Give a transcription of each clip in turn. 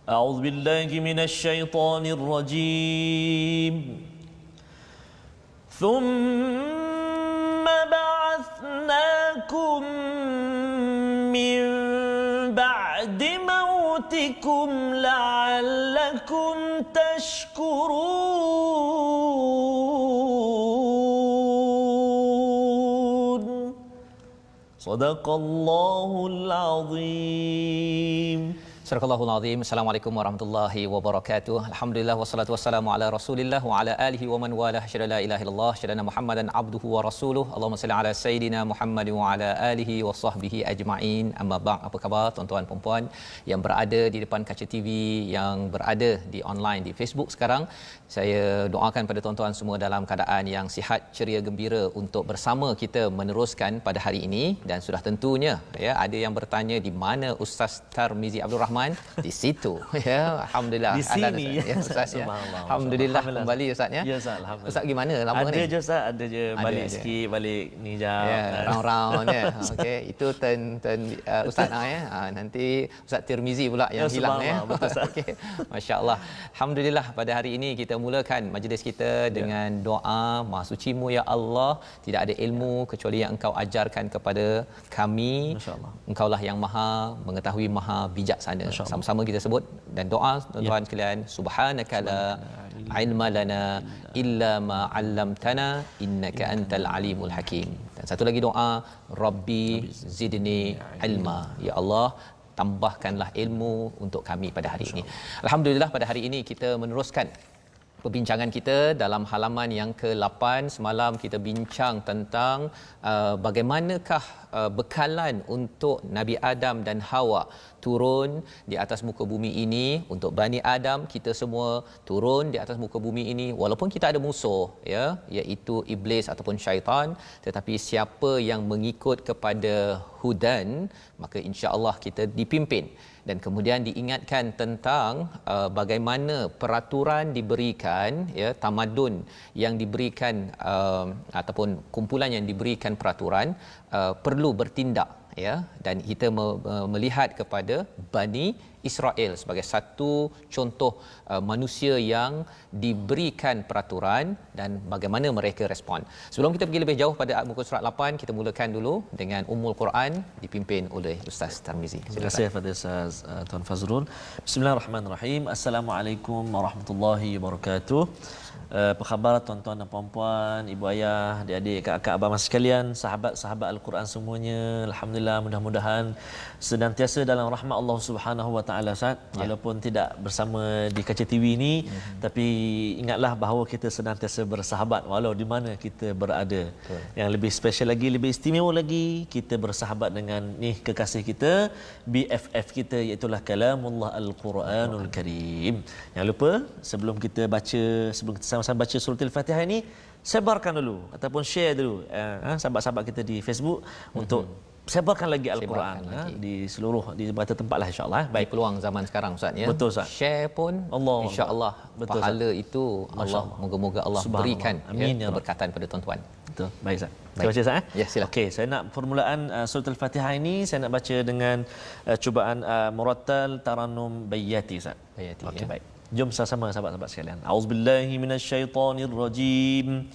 أعوذ بالله من الشيطان الرجيم ثم بعثناكم من بعد موتكم لعلكم تشكرون صدق الله العظيم. Surahul Azim. Assalamualaikum warahmatullahi wabarakatuh. Alhamdulillah wassalatu wassalamu ala Rasulillah wa ala alihi wa man walah. Syada la ilaha illallah, syada Muhammadan abduhu wa rasuluh. Allahumma salli ala sayidina Muhammad wa ala alihi wa sahbihi ajma'in. Amma ba'd. Apa khabar tuan-tuan dan puan yang berada di depan kaca TV, yang berada di online di Facebook sekarang? Saya doakan pada tuan-tuan semua dalam keadaan yang sihat, ceria, gembira untuk bersama kita meneruskan pada hari ini. Dan sudah tentunya ya, ada yang bertanya di mana Ustaz Tarmizi Abdul Rahman. Di situ ya, alhamdulillah di sini ya Ustaz ya. Alhamdulillah kembali Ustaz ya. Ya Ustaz, alhamdulillah. Ustaz gimana lama ni? Ada je Ustaz, ada je balik sikit, balik ni jap. Ya, round-round ya. Okey, itu turn Ustaz ya. Nanti Ustaz Tirmizi pula yang hilang ya. Betul Ustaz. Okey. Masya-Allah. Alhamdulillah pada hari ini kita mulakan majlis kita dengan doa, Maha Sucimu ya Allah, tidak ada ilmu kecuali yang Engkau ajarkan kepada kami. Masya-Allah. Engkaulah yang Maha mengetahui, Maha bijaksana. Sama-sama kita sebut dan doa tuan-tuan sekalian. Subhanaka la ilma lana illa ma 'allamtana innaka antal alimul hakim. Dan satu lagi doa, Rabbi zidni ilma. Ya Allah, tambahkanlah ilmu untuk kami pada hari ini. Alhamdulillah pada hari ini kita meneruskan perbincangan kita dalam halaman yang ke-8. Semalam kita bincang tentang bagaimanakah bekalan untuk Nabi Adam dan Hawa turun di atas muka bumi ini. Untuk Bani Adam, kita semua turun di atas muka bumi ini walaupun kita ada musuh ya, iaitu iblis ataupun syaitan, tetapi siapa yang mengikut kepada hudan, maka insya-Allah kita dipimpin. Dan kemudian diingatkan tentang bagaimana peraturan diberikan ya, tamadun yang diberikan ataupun kumpulan yang diberikan peraturan perlu bertindak ya, dan kita melihat kepada Bani Israel sebagai satu contoh manusia yang diberikan peraturan dan bagaimana mereka respon. Sebelum kita pergi lebih jauh pada muka surat 8, kita mulakan dulu dengan Ummul Quran dipimpin oleh Ustaz Tarmizi. Terima kasih kepada Ustaz Tuan Fazrul. Bismillahirrahmanirrahim. Assalamualaikum warahmatullahi wabarakatuh. Apa khabar tuan-tuan dan puan-puan, ibu ayah, adik-adik, kakak, abang sekalian, sahabat-sahabat Al-Quran semuanya. Alhamdulillah, mudah-mudahan senantiasa dalam rahmat Allah Subhanahu wa taala Ustaz. Walaupun tidak bersama di kaca TV ini, tapi ingatlah bahawa kita senantiasa bersahabat walau di mana kita berada. Yang lebih special lagi, lebih istimewa lagi, kita bersahabat dengan ni kekasih kita, BFF kita, iaitu kalamullah Al-Quranul Karim. Jangan lupa sebelum kita sama-sama baca surah Al-Fatihah ini, sebarkan dulu ataupun share dulu sahabat-sahabat kita di Facebook untuk sebarkan lagi Al-Quran di seluruh di berbagai tempatlah insya-Allah. Baik, peluang zaman sekarang Ustaz ya. Betul Ustaz. Share pun insya-Allah pahala itu Allah, moga-moga Allah berikan keberkatan pada tuan-tuan. Betul. Baik Ustaz. Terima kasih Ustaz. Ya, silakan. Okey, saya nak permulaan surah Al-Fatihah ini saya nak baca dengan cubaan murattal tarannum bayyati Ustaz. Bayyati. Okey, baik. Jom sama-sama sahabat-sahabat sekalian. A'udzubillahi minasyaitonirrajim.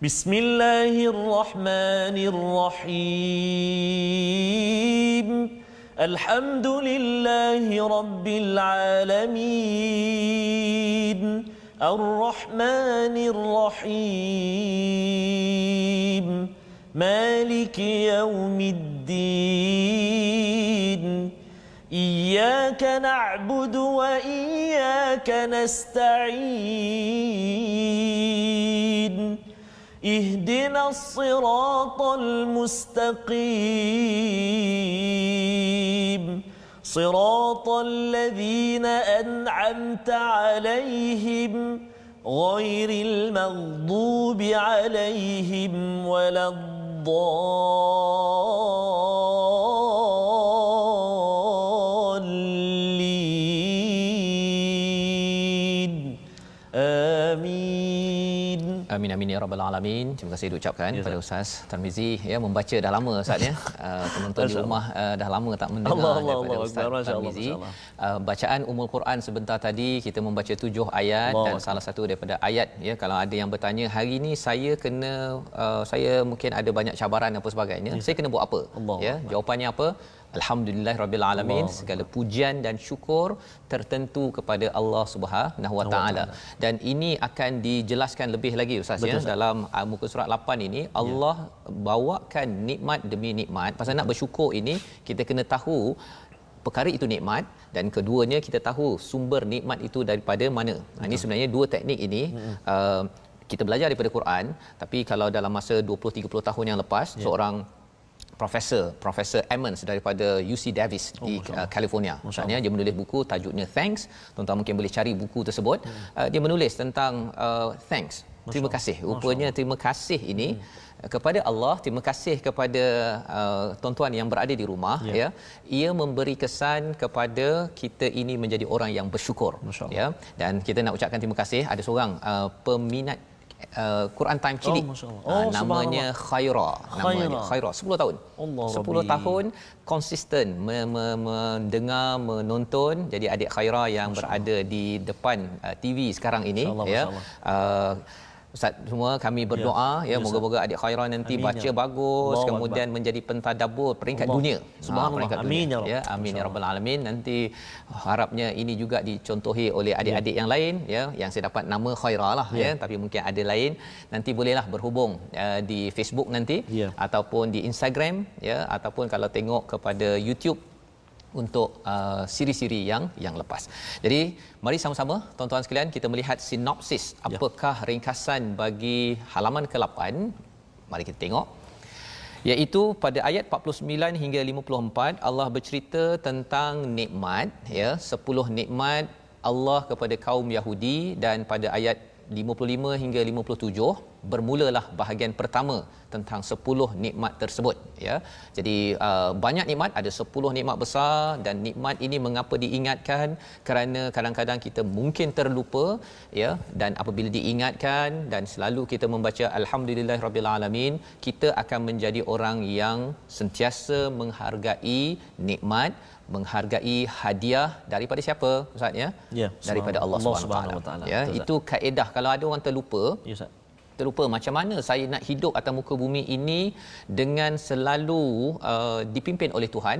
Bismillahirrahmanirrahim. Alhamdulillahi rabbil alamin. Ar-Rahmanir Rahim. Maliki yaumiddin. إياك نعبد وإياك نستعين اهدنا الصراط المستقيم صراط الذين أنعمت عليهم غير المغضوب عليهم ولا Amin amin ya rabbal alamin. Terima kasih diucapkan Ya, pada Ustaz Tarmizi ya, membaca dah lama Ustaz ya. Penonton di rumah dah lama tak mendengar Allah, daripada Allah, Ustaz Masya Allah, Tarmizi. Masya Allah. Bacaan Ummul Quran sebentar tadi kita membaca 7 ayat Allah, dan salah satu daripada ayat ya, kalau ada yang bertanya hari ini saya kena saya mungkin ada banyak cabaran apa sebagainya, saya kena buat apa? Allah, Ya, jawapannya apa? Alhamdulillahirabbil alamin. Allah, Segala pujian dan syukur tertentu kepada Allah Subhanahu wa taala. Dan ini akan dijelaskan lebih lagi Ustaz. Betul, Ya, Ustaz. dalam muka surat 8 ini Allah bawakan nikmat demi nikmat. Pasal nak bersyukur ini kita kena tahu perkara itu nikmat, dan keduanya kita tahu sumber nikmat itu daripada mana. Ini sebenarnya dua teknik ini kita belajar daripada Quran, tapi kalau dalam masa 20-30 tahun yang lepas seorang Profesor Emmons daripada UC Davis di California. Maksudnya dia menulis buku tajuknya Thanks. Tuan-tuan mungkin boleh cari buku tersebut. Dia menulis tentang thanks. Terima kasih. Rupanya terima kasih ini kepada Allah, terima kasih kepada tuan-tuan yang berada di rumah ya. Ia memberi kesan kepada kita ini menjadi orang yang bersyukur ya. Dan kita nak ucapkan terima kasih, ada seorang peminat Quran Time Cilik. Namanya Khaira. Namanya Khaira, 10 tahun. Allah 10 Rabbi. tahun konsisten mendengar, menonton. Jadi adik Khaira yang berada di depan TV sekarang ini ya. Ustaz semua kami berdoa ya, moga-moga adik Khaira nanti Amin, baca ya. bagus, Allah kemudian menjadi pentadabbur peringkat Allah. dunia. Subhanallah. Peringkat Amin, dunia. ya Rabb. Ya, amin ya rabbal alamin. Nanti harapnya ini juga dicontohi oleh adik-adik yang lain ya, yang saya dapat nama Khaira lah ya, tapi mungkin ada lain. Nanti bolehlah berhubung di Facebook nanti ataupun di Instagram ya, ataupun kalau tengok kepada YouTube untuk siri-siri yang lepas. Jadi mari sama-sama tuan-tuan sekalian kita melihat sinopsis apakah ringkasan bagi halaman ke-8. Mari kita tengok. Iaitu pada ayat 49 hingga 54 Allah bercerita tentang nikmat ya, 10 nikmat Allah kepada kaum Yahudi, dan pada ayat 55 hingga 57 bermulalah bahagian pertama tentang 10 nikmat tersebut ya. Jadi banyak nikmat, ada 10 nikmat besar, dan nikmat ini mengapa diingatkan? Kerana kadang-kadang kita mungkin terlupa ya, dan apabila diingatkan dan selalu kita membaca alhamdulillahirabbil alamin, kita akan menjadi orang yang sentiasa menghargai nikmat, menghargai hadiah daripada siapa Ustaz ya? Daripada Allah Subhanahu Wa Taala. Ya, itu kaedah. Kalau ada orang terlupa, terlupa macam mana saya nak hidup atas muka bumi ini dengan selalu dipimpin oleh Tuhan,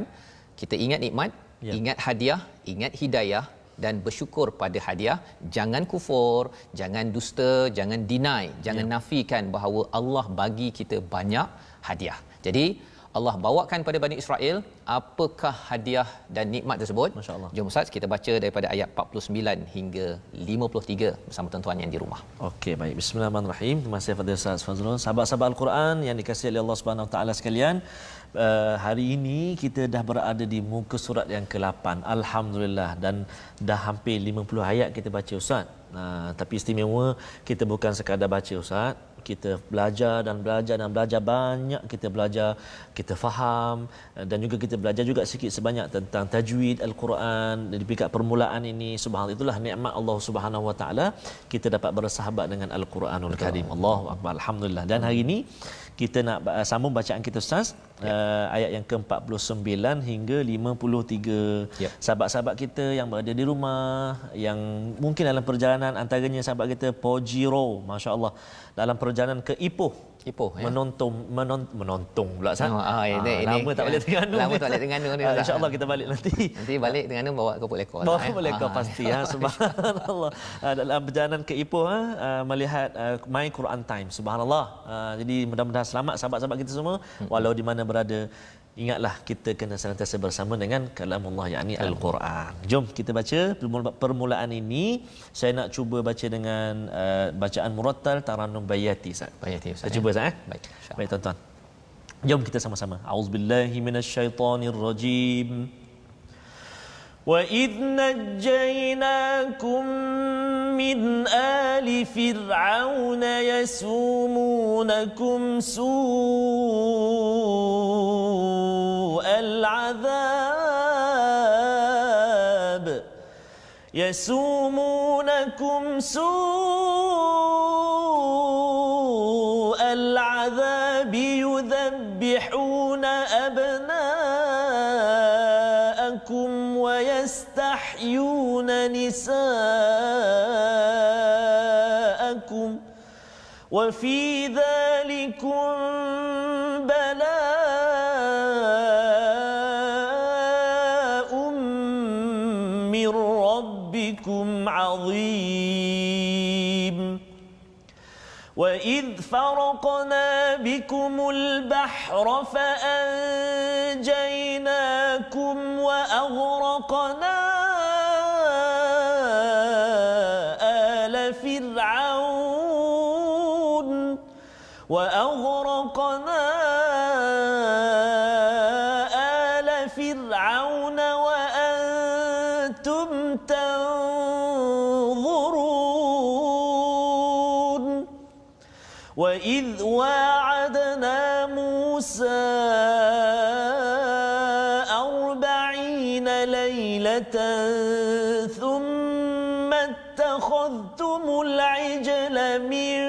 kita ingat nikmat, ingat hadiah, ingat hidayah, dan bersyukur pada hadiah. Jangan kufur, jangan dusta, jangan deny, jangan nafikan bahawa Allah bagi kita banyak hadiah. Jadi Allah bawakan pada Bani Israel apakah hadiah dan nikmat tersebut. Masya-Allah. Jom Ustaz kita baca daripada ayat 49 hingga 53 bersama tuan-tuan yang di rumah. Okey, baik. Bismillahirrahmanirrahim. Terima kasih kepada Ustaz Fazrul. Sahabat-sahabat Al-Quran yang dikasihi oleh Allah Subhanahu Wa Taala sekalian, hari ini kita dah berada di muka surat yang ke-8. Alhamdulillah, dan dah hampir 50 ayat kita baca Ustaz. Tapi istimewa kita bukan sekadar baca Ustaz. Kita belajar dan belajar dan belajar banyak, kita belajar, kita faham, dan juga kita belajar juga sikit sebanyak tentang tajwid Al-Quran di peringkat permulaan ini. Subhanallah, itulah nikmat Allah Subhanahu Wa Taala, kita dapat bersahabat dengan Al-Quranul Karim. Allahu Akbar, alhamdulillah. Dan hari ini kita nak sambung bacaan kita Ustaz, ayat yang ke-49 hingga 53. Sahabat-sahabat kita yang berada di rumah, yang mungkin dalam perjalanan, antaranya sahabat kita Pojiro, masya-Allah, dalam perjalanan ke Ipoh, menonton pula Ustaz. Lama tak boleh Terengganu. Lama tak boleh Terengganu ni. Insya-Allah kita balik nanti. Nanti balik Terengganu bawa kerupuk lekor. Bawa kerupuk lekor pasti ya. Subhanallah. Dalam perjalanan ke Ipoh melihat My Quran Time. Subhanallah. Jadi mudah-mudahan selamat sahabat-sahabat kita semua walau di mana berada. Ingatlah kita kena senantiasa bersama dengan kalamullah, yakni Al-Quran. Jom kita baca permulaan ini. Saya nak cuba baca dengan bacaan murattal Tarannum Bayati Ustaz. Kita cuba Ustaz Baik tuan-tuan. Jom kita sama-sama. Auzubillahi minasyaitonirrajim. وَإِذْ نَجَّيْنَاكُمْ مِنْ آلِ فِرْعَوْنَ يَسُومُونَكُمْ سُوءَ الْعَذَابِ يَسُومُونَكُمْ سُوءَ ويستحيون نساءكم وفي ذلكم بلاء من ربكم عظيم وإذ فرقنا بكم البحر فأنجيناكم وأغرقنا آل فرعون وأنتم تنظرون وإذ واعدنا موسى 40 ليلة ثم اتخذتم العجل من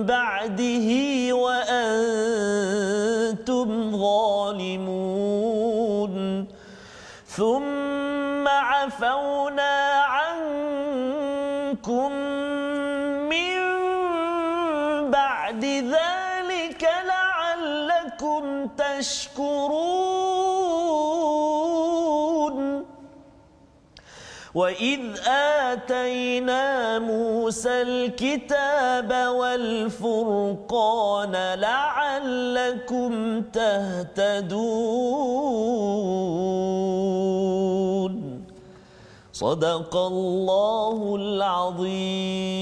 بعده وأنتم ظالمون ثم عفونا عنكم من بعد ذلك لعلكم تشكرون وإذ آتينا موسى الكتاب والفرقان لعلكم تهتدون صدق الله العظيم.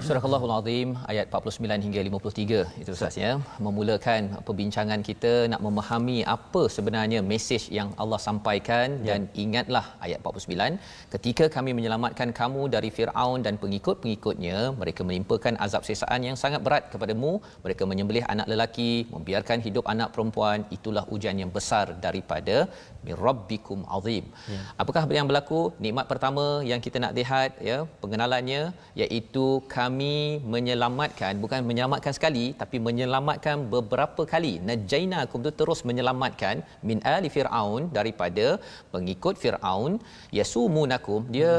Surah Al-Al Azim ayat 49 hingga 53 itu Ustaz ya, memulakan perbincangan kita nak memahami apa sebenarnya mesej yang Allah sampaikan. Dan ingatlah ayat 49, ketika kami menyelamatkan kamu dari Firaun dan pengikut-pengikutnya, mereka menimpakan azab siksaan yang sangat berat kepadamu, mereka menyembelih anak lelaki, membiarkan hidup anak perempuan, itulah ujian yang besar daripada mirabbikum azim. Apakah yang berlaku? Nikmat pertama yang kita nak lihat ya, pengenalannya, iaitu kami menyelamatkan, bukan menyelamatkan sekali tapi menyelamatkan beberapa kali. Najainakum tu terus menyelamatkan min ali Firaun, daripada pengikut Firaun. Yasumunakum, dia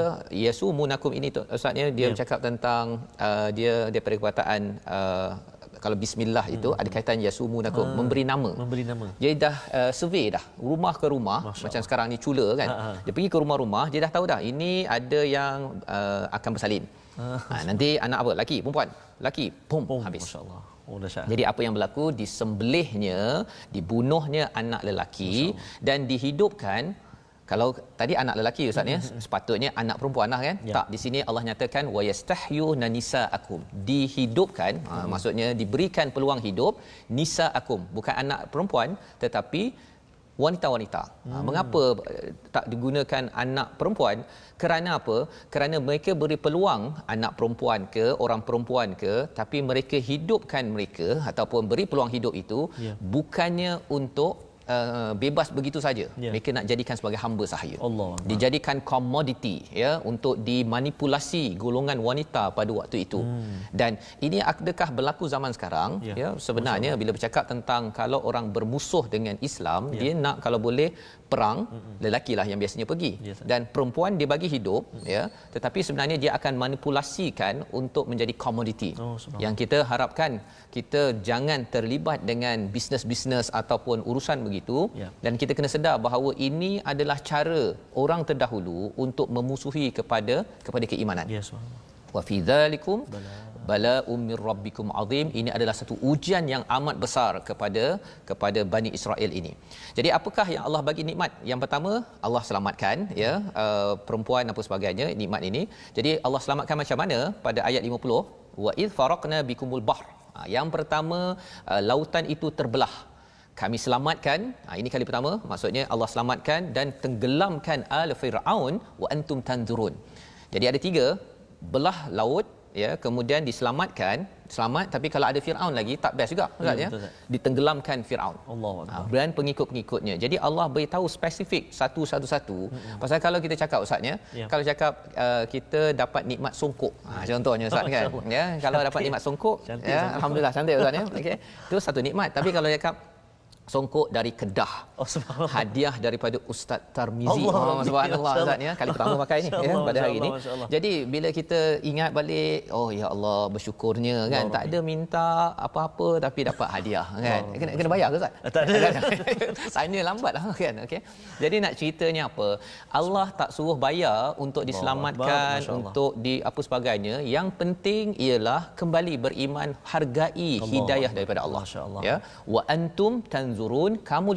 yasumunakum ini Ustaznya dia bercakap tentang dia daripada perkataan kalau bismillah itu ada kaitan yasumunakum, memberi nama. Dia dah survey dah rumah ke rumah. Macam sekarang ni cula kan. Dia pergi ke rumah-rumah, dia dah tahu dah ini ada yang akan bersalin. Nanti anak apa? Laki, perempuan? Laki, pum habis. Masya-Allah. Oh, dahsyat. Jadi apa yang berlaku? Disembelihnya, dibunuhnya anak lelaki dan dihidupkan. Kalau tadi anak lelaki Ustaz ya, sepatutnya anak perempuan lah kan? Tak, di sini Allah nyatakan wa yastahyuna nisaakum, dihidupkan. Maksudnya diberikan peluang hidup nisaakum, bukan anak perempuan tetapi wanita-wanita. Mengapa tak digunakan anak perempuan? Kerana apa? Kerana mereka beri peluang anak perempuan ke orang perempuan ke, tapi mereka hidupkan mereka ataupun beri peluang hidup itu bukannya untuk bebas begitu saja. Mereka nak jadikan sebagai hamba sahaya. Dijadikan komoditi ya, untuk dimanipulasi golongan wanita pada waktu itu. Dan ini adakah berlaku zaman sekarang? Ya, sebenarnya bila bercakap tentang kalau orang bermusuh dengan Islam, dia nak kalau boleh perang, lelakilah yang biasanya pergi. Dan perempuan dia bagi hidup ya, tetapi sebenarnya dia akan manipulasikan untuk menjadi komoditi. Yang kita harapkan kita jangan terlibat dengan bisnes-bisnes ataupun urusan begitu. Dan kita kena sedar bahawa ini adalah cara orang terdahulu untuk memusuhi kepada keimanan. Wa fi dzalikum bala'um mir rabbikum azim. Ini adalah satu ujian yang amat besar kepada Bani Israel ini. Jadi apakah yang Allah bagi nikmat? Yang pertama, Allah selamatkan ya, perempuan apa sebagainya, nikmat ini. Jadi Allah selamatkan macam mana? Pada ayat 50, wa id faraqna bikumul bahr. Yang pertama, lautan itu terbelah. Kami selamatkan. Ini kali pertama, maksudnya Allah selamatkan dan tenggelamkan al Firaun wa antum tanzurun. Jadi ada 3, belah laut ya, kemudian diselamatkan selamat, tapi kalau ada Firaun lagi tak best juga Ustaz ya. Ditenggelamkan Firaun. Allahu akbar. Dan pengikut-pengikutnya. Jadi Allah beritahu spesifik satu-satu. Pasal kalau kita cakap Ustaz ya, kalau cakap kita dapat nikmat songkok. Contohnya Ustaz kan. Ya, kalau dapat nikmat songkok, ya alhamdulillah cantik Ustaz ya. Okey. Itu satu nikmat. Tapi kalau cakap songkok dari Kedah, hadiah daripada Ustaz Tarmizi. Subhanallah Ustaz ya, kali pertama pakai ni ya pada hari ini. Jadi bila kita ingat balik, oh ya Allah bersyukurnya kan, tak ada minta apa-apa tapi dapat hadiah kan. Kena bayar ke Ustaz? Tak ada. Tanya lambatlah kan. Okey. Jadi nak ceritanya apa? Allah tak suruh bayar untuk diselamatkan, untuk di apa sebagainya. Yang penting ialah kembali beriman, hargai hidayah daripada Allah. Ya. Wa antum tanzurun, kamu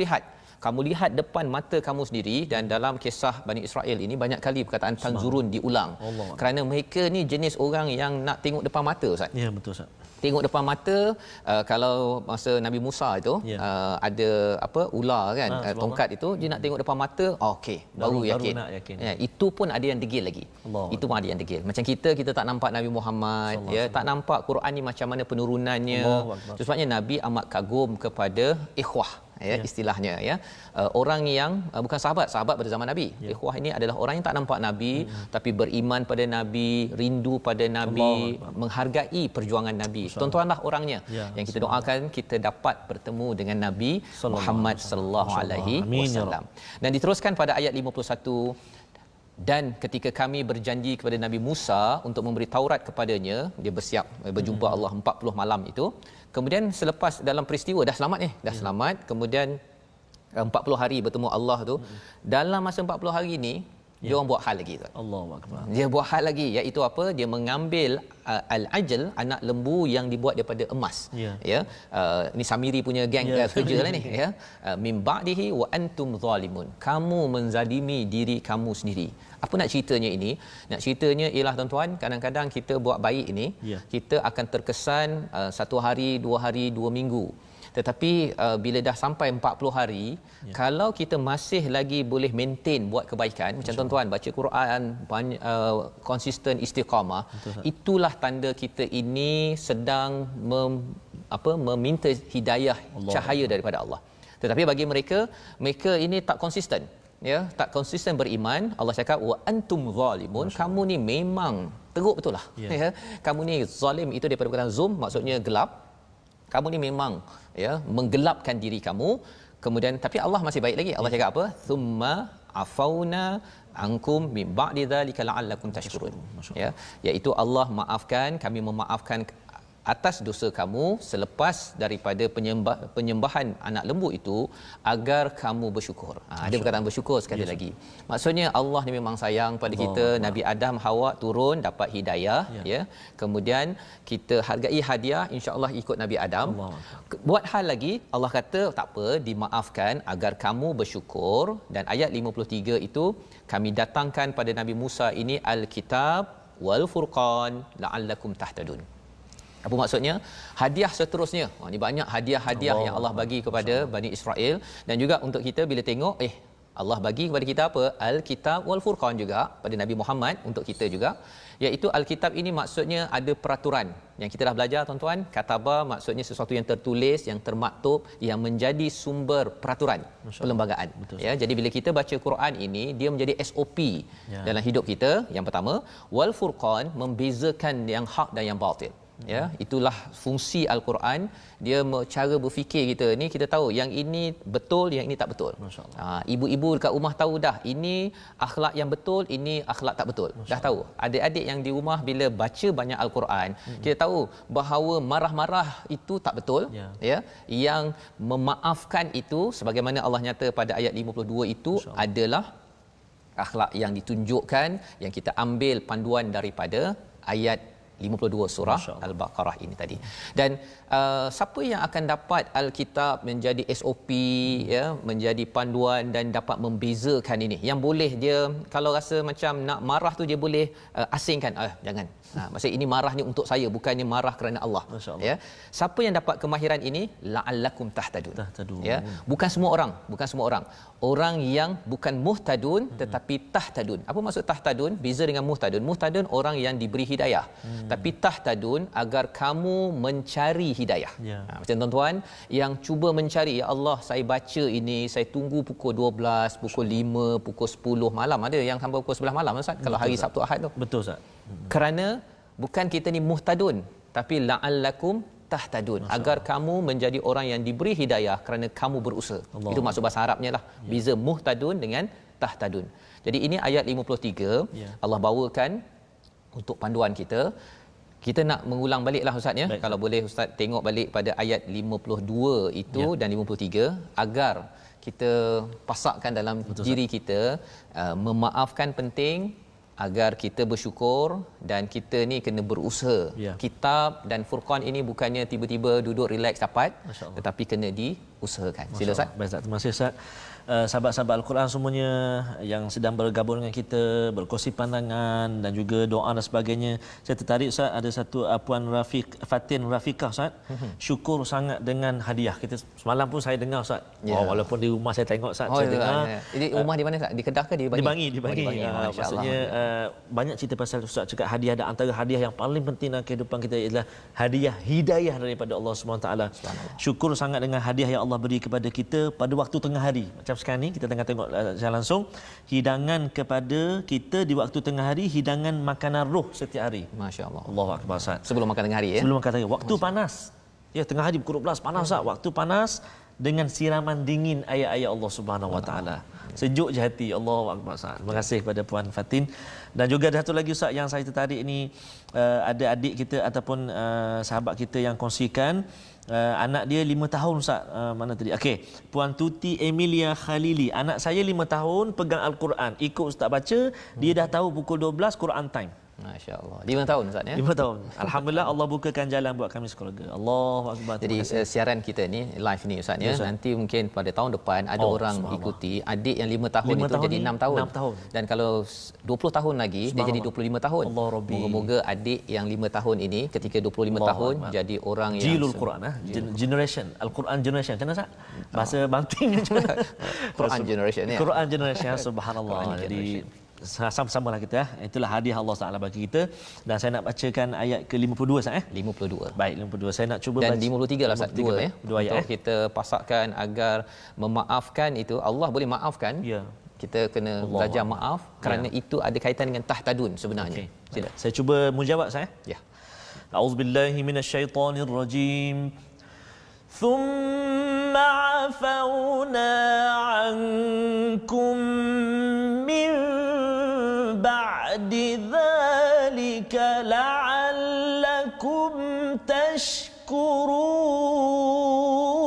lihat depan mata kamu sendiri. Dan dalam kisah Bani Israel ini banyak kali perkataan tanzurun diulang. Kerana mereka ni jenis orang yang nak tengok depan mata Ustaz. Ya, betul Ustaz. Tengok depan mata. Kalau masa Nabi Musa itu ada apa ular kan, tongkat itu, dia nak tengok depan mata, okey, baru yakin. Ya, itu pun ada yang degil lagi. Itu pun ada yang degil. Macam kita tak nampak Nabi Muhammad, ya, tak nampak Quran ni macam mana penurunannya. Sebabnya Nabi amat kagum kepada ikhwah, ya, istilahnya ya, orang yang bukan sahabat pada zaman Nabi. Ikhwah ini adalah orang yang tak nampak Nabi tapi beriman pada Nabi, rindu pada Nabi, menghargai perjuangan Nabi. Tuan-tuanlah orangnya yang kita doakan kita dapat bertemu dengan Nabi Muhammad sallallahu alaihi wasallam. Dan diteruskan pada ayat 51, dan ketika kami berjanji kepada Nabi Musa untuk memberi Taurat kepadanya, dia bersiap berjumpa Allah 40 malam itu. Kemudian selepas dalam peristiwa dah selamat selamat, kemudian 40 hari bertemu Allah tu. Dalam masa 40 hari ni dia orang buat hal lagi tu. Allahu akbar. Dia buat hal lagi, iaitu apa? Dia mengambil al-ajl, anak lembu yang dibuat daripada emas. Ya. Ini Samiri punya geng kerja lah ni ya. Min ba'dihi wa antum zalimun. Kamu menzalimi diri kamu sendiri. Apa nak ceritanya ini? Nak ceritanya ialah tuan-tuan, kadang-kadang kita buat baik ini, kita akan terkesan 1 hari, 2 hari, 2 minggu. Tetapi bila dah sampai 40 hari, kalau kita masih lagi boleh maintain buat kebaikan, macam tuan-tuan baca Quran, konsisten istiqamah, itulah tanda kita ini sedang meminta hidayah, cahaya daripada Allah. Tetapi bagi mereka ini tak konsisten. Ya, tak konsisten beriman. Allah cakap wa antum zalimun, kamu ni memang teruk betul lah. Ya, kamu ni zalim, itu daripada perkataan zum, maksudnya gelap. Kamu ni memang ya menggelapkan diri kamu. Kemudian tapi Allah masih baik lagi. Allah cakap apa? Thumma afauna ankum min ba'di dzalika la'allakum tashkurun. Ya, iaitu Allah maafkan, kami memaafkan atas dosa kamu selepas daripada penyembahan anak lembu itu, agar kamu bersyukur. Ada perkataan bersyukur sekali lagi. Maksudnya Allah ni memang sayang pada kita. Nabi Adam, Hawa turun dapat hidayah, ya. Kemudian kita hargai hadiah, insya-Allah ikut Nabi Adam. Buat hal lagi, Allah kata tak apa, dimaafkan agar kamu bersyukur. Dan ayat 53 itu kami datangkan pada Nabi Musa ini al-kitab wal furqan la'allakum tahtadun. Apa maksudnya? Hadiah seterusnya. Ini banyak hadiah-hadiah yang Allah bagi kepada Bani Israel. Dan juga untuk kita bila tengok, Allah bagi kepada kita apa? Al-Kitab wal Furqan juga pada Nabi Muhammad, untuk kita juga. Iaitu Al-Kitab ini maksudnya ada peraturan. Yang kita dah belajar tuan-tuan, kataba maksudnya sesuatu yang tertulis, yang termaktub, yang menjadi sumber peraturan perlembagaan. Ya, jadi bila kita baca Quran ini, dia menjadi SOP dalam hidup kita. Yang pertama, wal Furqan, membezakan yang hak dan yang batil. Ya, itulah fungsi Al-Quran. Dia cara berfikir kita ni, kita tahu yang ini betul, yang ini tak betul. Ibu-ibu dekat rumah tahu dah, ini akhlak yang betul, ini akhlak tak betul. Dah tahu. Adik-adik yang di rumah bila baca banyak Al-Quran, kita tahu bahawa marah-marah itu tak betul. Ya, yang memaafkan itu, sebagaimana Allah nyata pada ayat 52 itu adalah akhlak yang ditunjukkan, yang kita ambil panduan daripada ayat 52 surah Al-Baqarah ini tadi. Dan siapa yang akan dapat Alkitab menjadi SOP, ya, menjadi panduan dan dapat membezakan ini, yang boleh dia kalau rasa macam nak marah tu dia boleh asingkan, jangan, maksud ini marah ni untuk saya, bukannya marah kerana Allah. Ya, siapa yang dapat kemahiran ini? La'allakum tahtadun. Ya, bukan semua orang yang bukan muhtadun tetapi tahtadun. Apa maksud tahtadun? Beza dengan muhtadun. Muhtadun orang yang diberi hidayah. Tapi tahtadun, agar kamu mencari hidayah. Macam tuan-tuan yang cuba mencari, ya Allah, saya baca ini, saya tunggu pukul 12, pukul 5, pukul 10 malam, ada yang sampai pukul 11 malam Ustaz, kalau hari Sabtu Ahad tu. Betul Ustaz. Kerana bukan kita ni muhtadun, tapi la'allakum tahtadun, agar kamu menjadi orang yang diberi hidayah kerana kamu berusaha. Allah. Itu maksud bahasa Arabnya lah. Beza muhtadun dengan tahtadun. Jadi ini ayat 53 Allah bawakan untuk panduan kita. Kita nak mengulang baliklah Ustaz ya. Baik. Kalau boleh Ustaz tengok balik pada ayat 52 itu dan 53 agar kita pasakkan dalam diri kita, memaafkan penting, agar kita bersyukur, dan kita ni kena berusaha. Kitab dan Furqan ini bukannya tiba-tiba duduk relax dapat, tetapi kena diusahakan. Sila Ustaz. Baik Ustaz, terima kasih Ustaz. Sahabat-sahabat Al-Quran semuanya yang sedang bergabung dengan kita, berkongsi pandangan dan juga doa dan sebagainya. Saya tertarik Ustaz, ada satu Puan Fatin Rafiqah Ustaz. Syukur sangat dengan hadiah. Kita semalam pun saya dengar Ustaz. Walaupun di rumah saya tengok Ustaz, saya dengar. Jadi rumah di mana Ustaz? Di Kedah ke di Bangi? Di Bangi. Maksudnya banyak cerita pasal Ustaz cakap hadiah, dan antara hadiah yang paling penting dalam kehidupan kita ialah hadiah hidayah daripada Allah SWT. Syukur sangat dengan hadiah yang Allah beri kepada kita pada waktu tengah hari. Macam sekarang ni kita tengah tengok secara langsung hidangan kepada kita di waktu tengah hari, hidangan makanan roh setiap hari. Masya-Allah. Allahu akbar Ustaz. Sebelum makan tengah hari ya. Sebelum makan tengah hari. Waktu panas. Ya, tengah hari pukul 12 panas Ustaz. Waktu panas dengan siraman dingin ayat-ayat Allah Subhanahu Wa Taala. Sejuk je hati. Allahu akbar Ustaz. Terima kasih kepada Puan Fatin. Dan juga ada satu lagi Ustaz yang saya tertarik ni, ada adik kita ataupun sahabat kita yang kongsikan anak dia 5 tahun Ustaz. Mana tadi? Okey, Puan Tuti Emilia Khalili. Anak saya 5 tahun pegang Al-Quran. Ikut Ustaz baca, dia dah tahu pukul 12 Quran time. Masya-Allah. 5 tahun Ustaz ya. 5 tahun. Alhamdulillah Allah bukakan jalan buat kami sekeluarga. Allahu akbar. Jadi siaran kita ni live ni Ustaz ya. Nanti mungkin pada tahun depan ada orang ikuti, adik yang 5 tahun itu jadi 6 tahun. 6 tahun. Dan kalau 20 tahun lagi dia jadi 25 tahun. Allah Rabbi. Moga-moga adik yang 5 tahun ini ketika 25 Allah tahun Allah. jadi orang yang Jilul Quran generation, Al-Quran generation. Macam mana Ustaz? Bahasa Banting macam mana? Quran generation ya. Quran generation, subhanallah. Jadi sama-sama lah kita. Itulah hadiah Allah Taala bagi kita. Dan saya nak bacakan ayat ke-52 Ustaz 52. Baik, 52. Saya nak cuba dan baca 53 lah Ustaz, 2 ya. Dua ayat, untuk kita pasakkan agar memaafkan itu. Allah boleh maafkan. Ya. Kita kena belajar maaf kerana itu ada kaitan dengan tahtadun sebenarnya. Sila. Saya cuba menjawab saya. Ya. A'udzubillahi minasyaitonirrajim. ثم عفونا عنكم من بعد ذلك لعلكم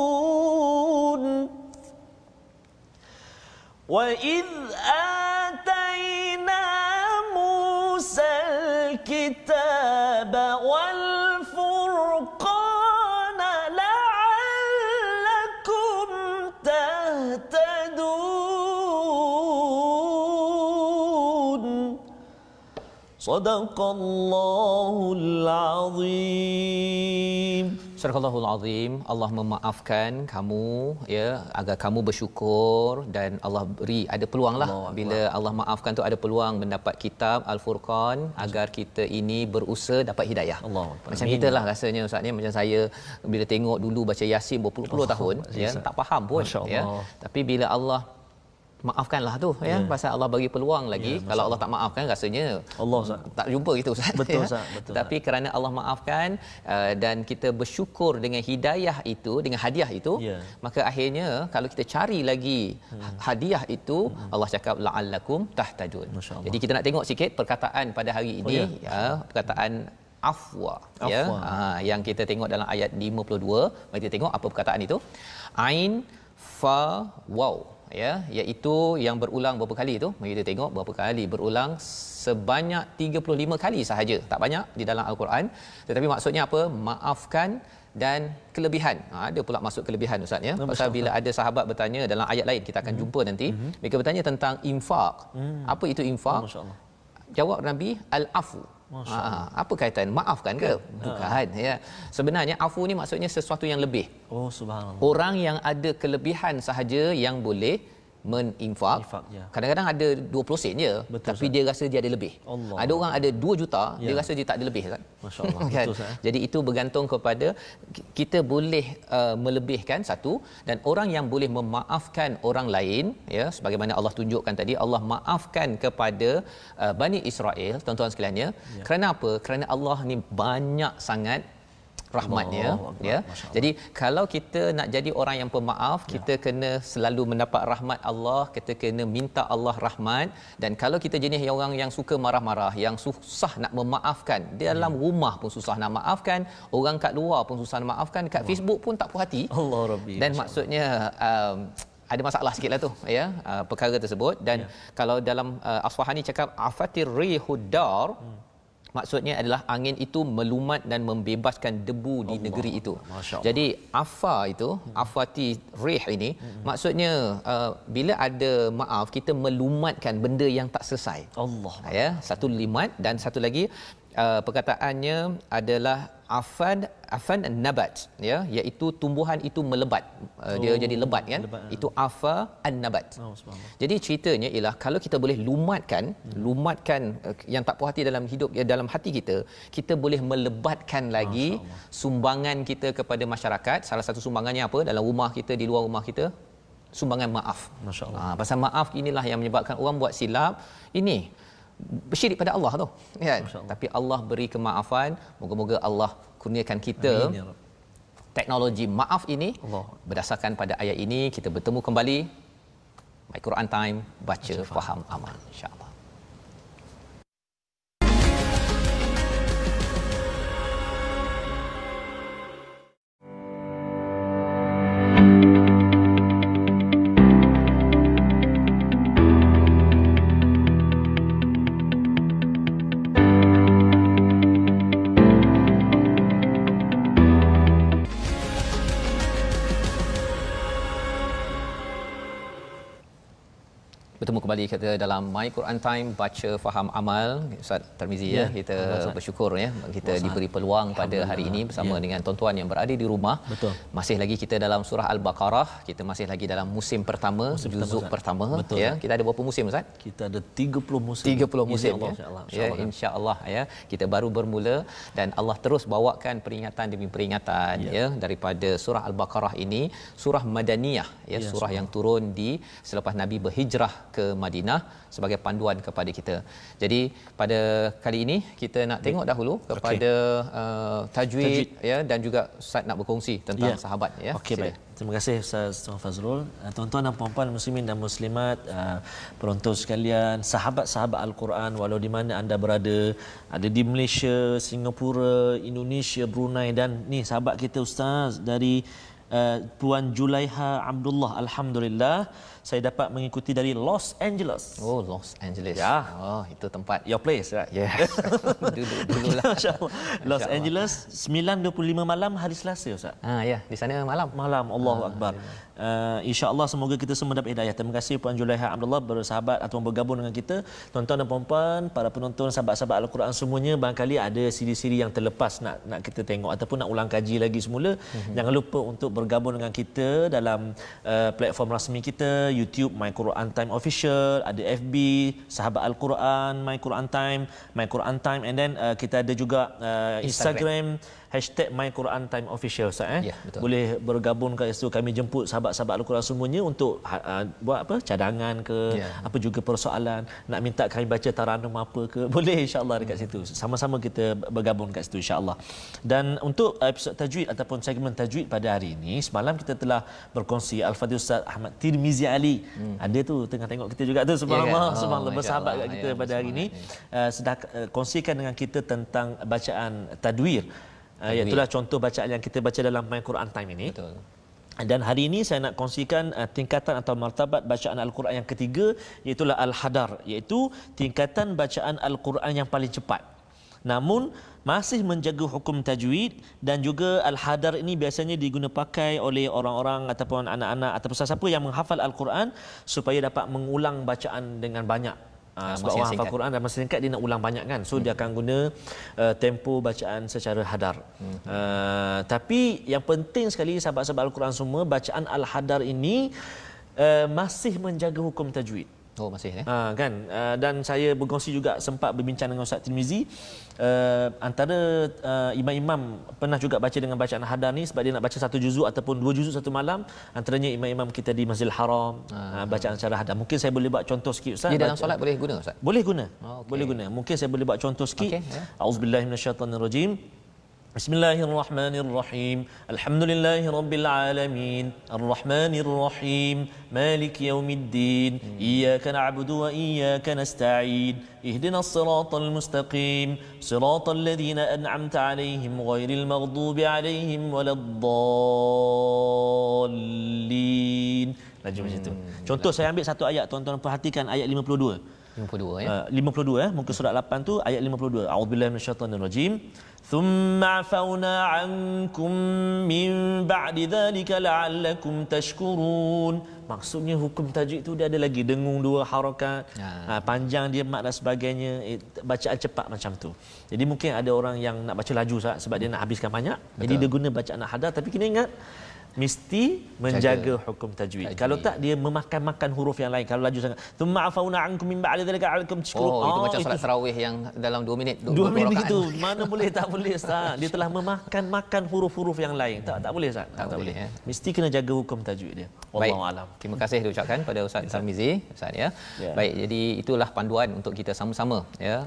تشكرون وإذ آتينا موسى الكتاب والفرقان لعلكم تهتدون صدق الله العظيم. Surahul Azim. Allah memaafkan kamu ya, agar kamu bersyukur, dan Allah beri ada peluanglah. Bila Allah maafkan tu ada peluang mendapat kitab Al-Furqan agar kita ini berusaha dapat hidayah. Macam kita lah rasanya Ustaz ni, macam saya bila tengok dulu baca Yasin berpuluh-puluh tahun ya, tak faham pun ya. Tapi bila Allah maafkanlah tu ya, pasal Allah bagi peluang lagi. Kalau Allah tak maafkan rasanya Allah tak jumpa gitu Ustaz. Betul Ustaz, betul. Tapi kerana Allah maafkan dan kita bersyukur dengan hidayah itu, dengan hadiah itu, maka akhirnya kalau kita cari lagi hadiah itu, Allah cakap la'allakum tahtadun. Jadi kita nak tengok sikit perkataan pada hari ini ya, perkataan afwa ya, yang kita tengok dalam ayat 52. Mari kita tengok apa perkataan itu. Ain fa waw ya, iaitu yang berulang berapa kali itu. Mari kita tengok berapa kali berulang. Sebanyak 35 kali sahaja, tak banyak di dalam Al-Quran, tetapi maksudnya apa? Maafkan dan kelebihan. Ada pula maksud kelebihan Ustaz ya. Pasal bila ada sahabat bertanya dalam ayat lain, kita akan jumpa nanti, mereka bertanya tentang infak. Apa itu infak? Jawab Nabi, al-afu. Apa kaitan? Maafkan ke? Bukan ya. Sebenarnya afu ni maksudnya sesuatu yang lebih. Oh subhanallah. Orang yang ada kelebihan sahaja yang boleh meninfak. Ya. Kadang-kadang ada 20 sen je, Betul, tapi Ustaz. dia rasa dia ada lebih. Allah. Ada orang ada 2 juta, dia Ya. rasa dia tak ada lebih, Ustaz. Masya-Allah. Kan? Betul, Ustaz. Jadi itu bergantung kepada kita boleh melebihkan satu, dan orang yang boleh memaafkan orang lain, ya, sebagaimana Allah tunjukkan tadi, Allah maafkan kepada Bani Israel, tuan-tuan sekalian, ya. Kerana apa? Kerana Allah ni banyak sangat rahmatnya, ya. Jadi kalau kita nak jadi orang yang pemaaf, kita kena selalu mendapat rahmat Allah, kita kena minta Allah rahmat. Dan kalau kita jenis orang yang suka marah-marah, yang susah nak memaafkan, dalam rumah pun susah nak maafkan, orang kat luar pun susah nak maafkan, kat Facebook pun tak puas hati. Allah Rabbi. Dan maksudnya ada masalah sikitlah tu, ya, perkara tersebut. Dan kalau dalam Asfahani cakap afatir rihudar, maksudnya adalah angin itu melumat dan membebaskan debu di negeri itu. Jadi afa itu, afati rih ini, maksudnya bila ada maaf, kita melumatkan benda yang tak selesai. Allah. Ya, satu limat. Dan satu lagi perkataannya adalah afan nabat, ya, iaitu tumbuhan itu melebat. Dia jadi lebat, kan? Lebat, itu afa an-nabat. Jadi ceritanya ialah kalau kita boleh lumatkan yang tak puas hati dalam hidup, dalam hati kita, kita boleh melebatkan lagi sumbangan kita kepada masyarakat. Salah satu sumbangannya apa? Dalam rumah kita, di luar rumah kita, sumbangan maaf. Masya-Allah. Pasal maaf inilah yang menyebabkan orang buat silap. Ini bersyirik pada Allah tu, kan? Tapi Allah beri kemaafan. Moga-moga Allah kurniakan kita teknologi maaf ini. Berdasarkan pada ayat ini, kita bertemu kembali My Quran Time, baca, faham, amal, insya-Allah. Bertemu kembali kita dalam My Quran Time, baca, faham, amal. Ustaz Tarmizi, ya, kita bersyukur, ya, kita diberi peluang pada hari ini bersama dengan tuan-tuan yang berada di rumah. Betul. Masih lagi kita dalam surah Al-Baqarah, kita masih lagi dalam musim pertama, juzuk pertama. Betul, ya. Kita ada berapa musim, Ustaz? Kita ada 30 musim. 30 musim, Allah, ya. Insya-Allah, ya. Kita baru bermula dan Allah terus bawakan peringatan demi peringatan, ya, daripada surah Al-Baqarah ini, surah Madaniyah, ya, surah yang turun di selepas Nabi berhijrah ke Madinah sebagai panduan kepada kita. Jadi pada kali ini kita nak tengok dahulu kepada tajwid, ya, dan juga Ustaz nak berkongsi tentang sahabat, ya. Okey, baik. Terima kasih Ustaz Tuan Fazrul. Tuan-tuan dan puan-puan muslimin dan muslimat, penonton sekalian, sahabat-sahabat Al-Quran walau di mana anda berada, ada di Malaysia, Singapura, Indonesia, Brunei, dan ni sahabat kita Ustaz dari Puan Julaiha Abdullah, alhamdulillah saya dapat mengikuti dari Los Angeles. Oh, Los Angeles. Ya. Oh, itu tempat Your place, right? Yes. Duduk dululah. Masya-Allah. Los Angeles 9.25 malam hari Selasa, Ustaz. Ya, di sana malam. Allahu Akbar. Insya-Allah semoga kita semua dapat hidayah. Terima kasih Puan Julaiha Abdullah bersahabat atau bergabung dengan kita. Tuan-tuan dan puan-puan, para penonton, sahabat-sahabat Al-Quran semuanya, barangkali ada siri-siri yang terlepas nak kita tengok ataupun nak ulang kaji lagi semula. Jangan lupa untuk bergabung dengan kita dalam platform rasmi kita, YouTube My Quran Time Official, ada FB Sahabat Al-Quran My Quran Time, and then kita ada juga Instagram #MyQuranTime Official, Ustaz, Ya, betul. boleh bergabung kat situ. Kami jemput sahabat-sahabat Al-Quran semuanya untuk buat apa, cadangan ke, apa juga persoalan, nak minta kami baca taranum apa ke, boleh insya-Allah dekat situ. Sama-sama kita bergabung kat situ insya-Allah. Dan untuk episod tajwid ataupun segmen tajwid pada hari ini, semalam kita telah berkongsi Al-Fadhil Ustaz Ahmad Tirmizi Ali. Ada tu tengah tengok kita juga tu, subhanallah, subhanallah, bersahabat kat kita pada hari ini. Sedang kongsikan dengan kita tentang bacaan tadwir. Iaitulah contoh bacaan yang kita baca dalam My Quran Time ini. Betul. Dan hari ini saya nak kongsikan tingkatan atau martabat bacaan Al-Quran yang ketiga, iaitu Al-Hadar, iaitu tingkatan bacaan Al-Quran yang paling cepat. Namun masih menjaga hukum tajwid, dan juga Al-Hadar ini biasanya diguna pakai oleh orang-orang ataupun anak-anak ataupun siapa yang menghafal Al-Quran supaya dapat mengulang bacaan dengan banyak. Sebab orang hafal Quran dan masa singkat dia nak ulang banyak, kan, so dia akan guna tempo bacaan secara hadar. Tapi yang penting sekali sahabat-sahabat Al-Quran semua, bacaan Al-Hadar ini masih menjaga hukum tajwid. Oh, masih ya. Kan, dan saya berkongsi juga sempat berbincang dengan Ustaz Tirmizi, antara imam-imam pernah juga baca dengan bacaan hadah ni sebab dia nak baca satu juzuk ataupun dua juzuk satu malam, antaranya imam-imam kita di Masjidil Haram, bacaan secara hadah. Mungkin saya boleh buat contoh sikit Ustaz. Dia dalam solat boleh guna Ustaz? Boleh guna. Okay. Boleh guna. Mungkin saya boleh buat contoh sikit. Okay, ya. Auzubillahi minasyaitonirrajim. Bismillahirrahmanirrahim. Alhamdulillahirabbil alamin. Arrahmanirrahim. Maliki yaumiddin. Iyyaka na'budu wa iyyaka nasta'in. Ihdinas siratal mustaqim. Siratal ladzina an'amta 'alaihim ghairil maghdubi 'alaihim waladdallin. Laju macam tu. Contoh saya ambil satu ayat, tuan-tuan perhatikan ayat 52. 52 ya. 52 muka surat 8 tu ayat 52. A'udzubillahi minasyaitonirrajim. Thumma 'afawna 'ankum min ba'di dzalika la'allakum tashkurun. Maksudnya hukum tajwid tu dia ada lagi dengung dua harakat, panjang dia mat dan sebagainya, bacaan cepat macam tu. Jadi mungkin ada orang yang nak baca laju sebab dia nak habiskan banyak. Betul. Jadi dia guna bacaan hadah, tapi kena ingat mesti menjaga hukum tajwid. Kalau tak dia memakan huruf yang lain. Kalau laju sangat, thumma afauna ankum min ba'di dzalika la'allakum tashkurun. Itu macam solat tarawih yang dalam 2 minit. 2 minit itu mana boleh, tak boleh Ustaz. Dia telah memakan huruf-huruf yang lain. Tak boleh Ustaz. Tak boleh. Ya. Mesti kena jaga hukum tajwid dia. Wallahu alam. Terima kasih diucapkan pada Ustaz Tarmizi, Ustaz ya. Baik, jadi itulah panduan untuk kita sama-sama ya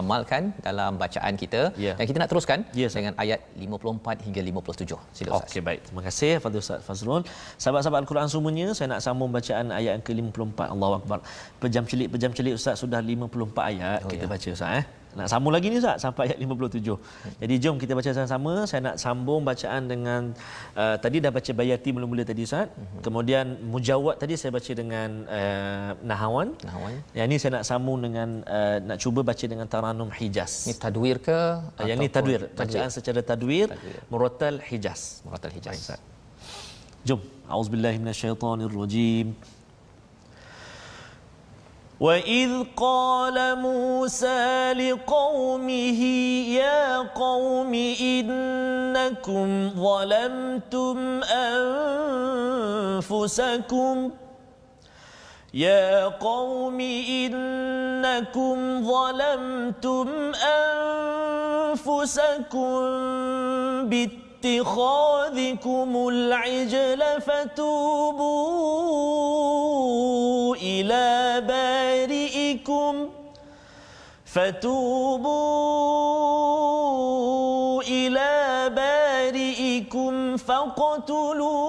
amalkan dalam bacaan kita, dan kita nak teruskan dengan ayat 54 hingga 57. Sila Ustaz. Okey, baik. Terima kasih kepada Ustaz Fazrul. Sahabat-sahabat Al-Quran semuanya, saya nak sambung bacaan ayat yang ke-54. Allahu Akbar. Pejam celik Ustaz, sudah 54 ayat kita baca Ustaz. Nak sambung lagi ni Ustaz sampai ayat 57. Jadi jom kita baca sama-sama. Saya nak sambung bacaan dengan tadi dah baca bayati mula-mula tadi Ustaz. Kemudian mujawad tadi saya baca dengan nahawan. Yang ni saya nak sambung dengan nak cuba baca dengan taranum Hijaz. Ni tadwir ke? Yang ni tadwir. Bacaan secara tadwir. Murattal Hijaz. Baik. Jom. A'udzubillahi minasyaitonirrajim. وَإِذْ قَالَ مُوسَى لِقَوْمِهِ يَا قَوْمِ إِنَّكُمْ ظَلَمْتُمْ أَنفُسَكُمْ باتخاذكم العجل فتوبوا إلى بارئكم فاقتلوا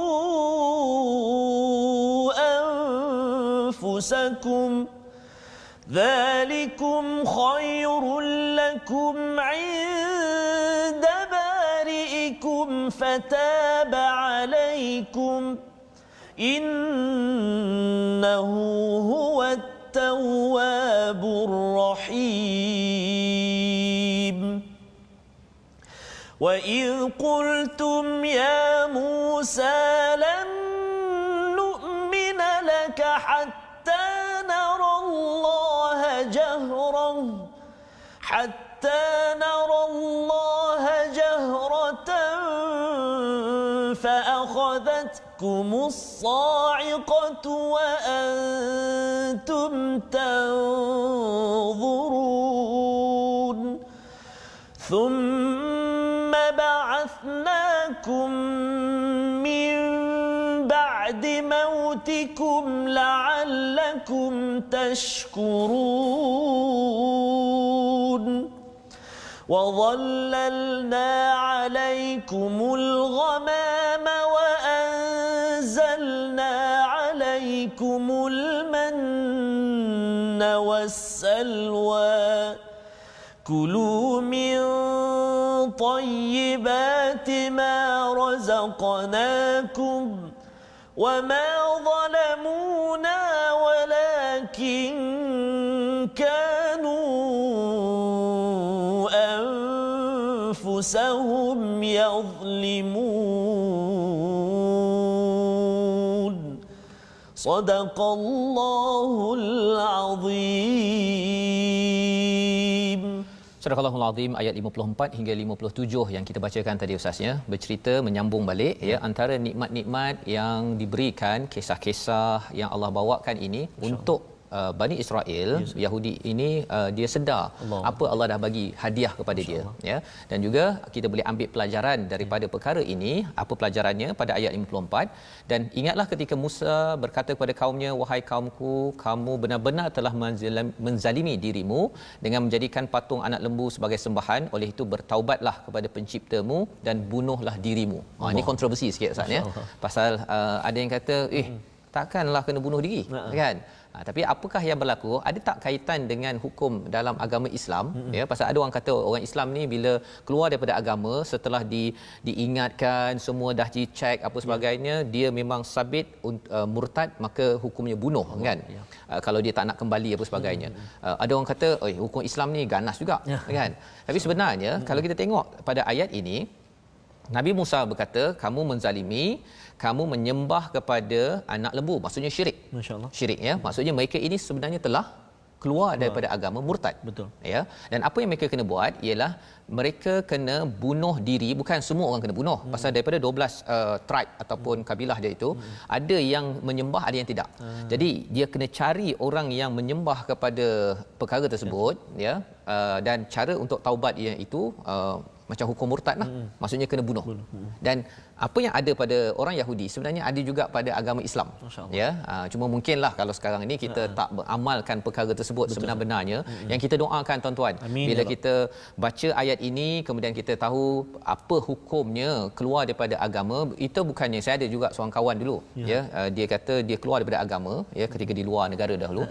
أنفسكم ذلكم خير لكم عند بارئكم فتاب عليكم إنه هو التواب الرحيم وإذ قلتم يا موسى لن نؤمن لك حتى نرى الله جهرة فأخذتكم الصاعقة وأنتم تنظرون ثم بعثناكم من بعد موتكم لعلكم تشكرون وظللنا عليكم الغمام وأنزلنا عليكم المن والسلوى كلوا من طيبات ما رزقناكم وما ظلمونا ولكن كانوا أنفسهم يظلمون صدق الله العظيم Surah Al-Azim ayat 54 hingga 57 yang kita bacakan tadi Ustaz ya, bercerita menyambung balik ya antara nikmat-nikmat yang diberikan, kisah-kisah yang Allah bawakan ini untuk Bani Israel, Yahudi ini dia sedar apa Allah dah bagi hadiah kepada dia ya, dan juga kita boleh ambil pelajaran daripada perkara ini. Apa pelajarannya pada ayat 54? Dan ingatlah ketika Musa berkata kepada kaumnya, wahai kaumku, kamu benar-benar telah menzalimi dirimu dengan menjadikan patung anak lembu sebagai sembahan, oleh itu bertaubatlah kepada penciptamu dan bunuhlah dirimu. Ini kontroversi sikit Ustaz ya, pasal ada yang kata takkanlah kena bunuh diri kan. Tapi apakah yang berlaku? Ada tak kaitan dengan hukum dalam agama Islam? Ya, pasal ada orang kata orang Islam ni bila keluar daripada agama setelah diingatkan, semua dah dicek apa sebagainya, dia memang sabit murtad, maka hukumnya bunuh kan. Kalau dia tak nak kembali apa sebagainya. Ada orang kata, hukum Islam ni ganas juga kan. Tapi sebenarnya kalau kita tengok pada ayat ini, Nabi Musa berkata, kamu menzalimi, kamu menyembah kepada anak lembu, maksudnya syirik. Masya-Allah. Syirik ya, maksudnya mereka ini sebenarnya telah keluar daripada agama, murtad. Betul. Ya. Dan apa yang mereka kena buat ialah mereka kena bunuh diri. Bukan semua orang kena bunuh. Pasal daripada 12 tribe ataupun kabilah dia itu, ada yang menyembah, ada yang tidak. Jadi dia kena cari orang yang menyembah kepada perkara tersebut ya. Dan cara untuk taubat dia itu macam hukum murtad lah. Maksudnya kena bunuh. Dan apa yang ada pada orang Yahudi sebenarnya ada juga pada agama Islam. Ya, cuma mungkinlah kalau sekarang ini kita tak beramalkan perkara tersebut sebenar-benarnya. Yang kita doakan tuan-tuan, Amin, bila kita baca ayat ini kemudian kita tahu apa hukumnya keluar daripada agama, itu bukannya, saya ada juga seorang kawan dulu ya, dia kata dia keluar daripada agama ya ketika di luar negara dahulu.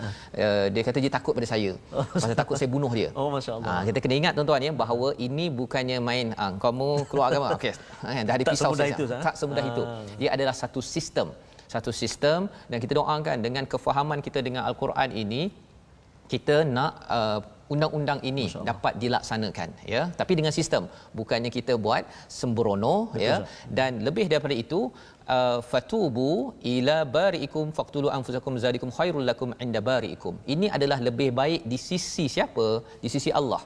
Dia kata dia takut pada saya. Pasal takut saya bunuh dia. Masya-Allah. Kita kena ingat tuan-tuan ya, bahawa ini bukannya main kamu keluar agama okey dah ada pisau saja. Tak semudah itu. Dia adalah satu sistem dan kita doakan dengan kefahaman kita dengan Al-Quran ini, kita nak undang-undang ini dapat dilaksanakan ya, tapi dengan sistem, bukannya kita buat sembrono. Betul, ya. Dan lebih daripada itu, fatubu ila bariikum faqtulu anfusakum zalikum khairul lakum inda bariikum. Ini adalah lebih baik di sisi siapa? Di sisi Allah.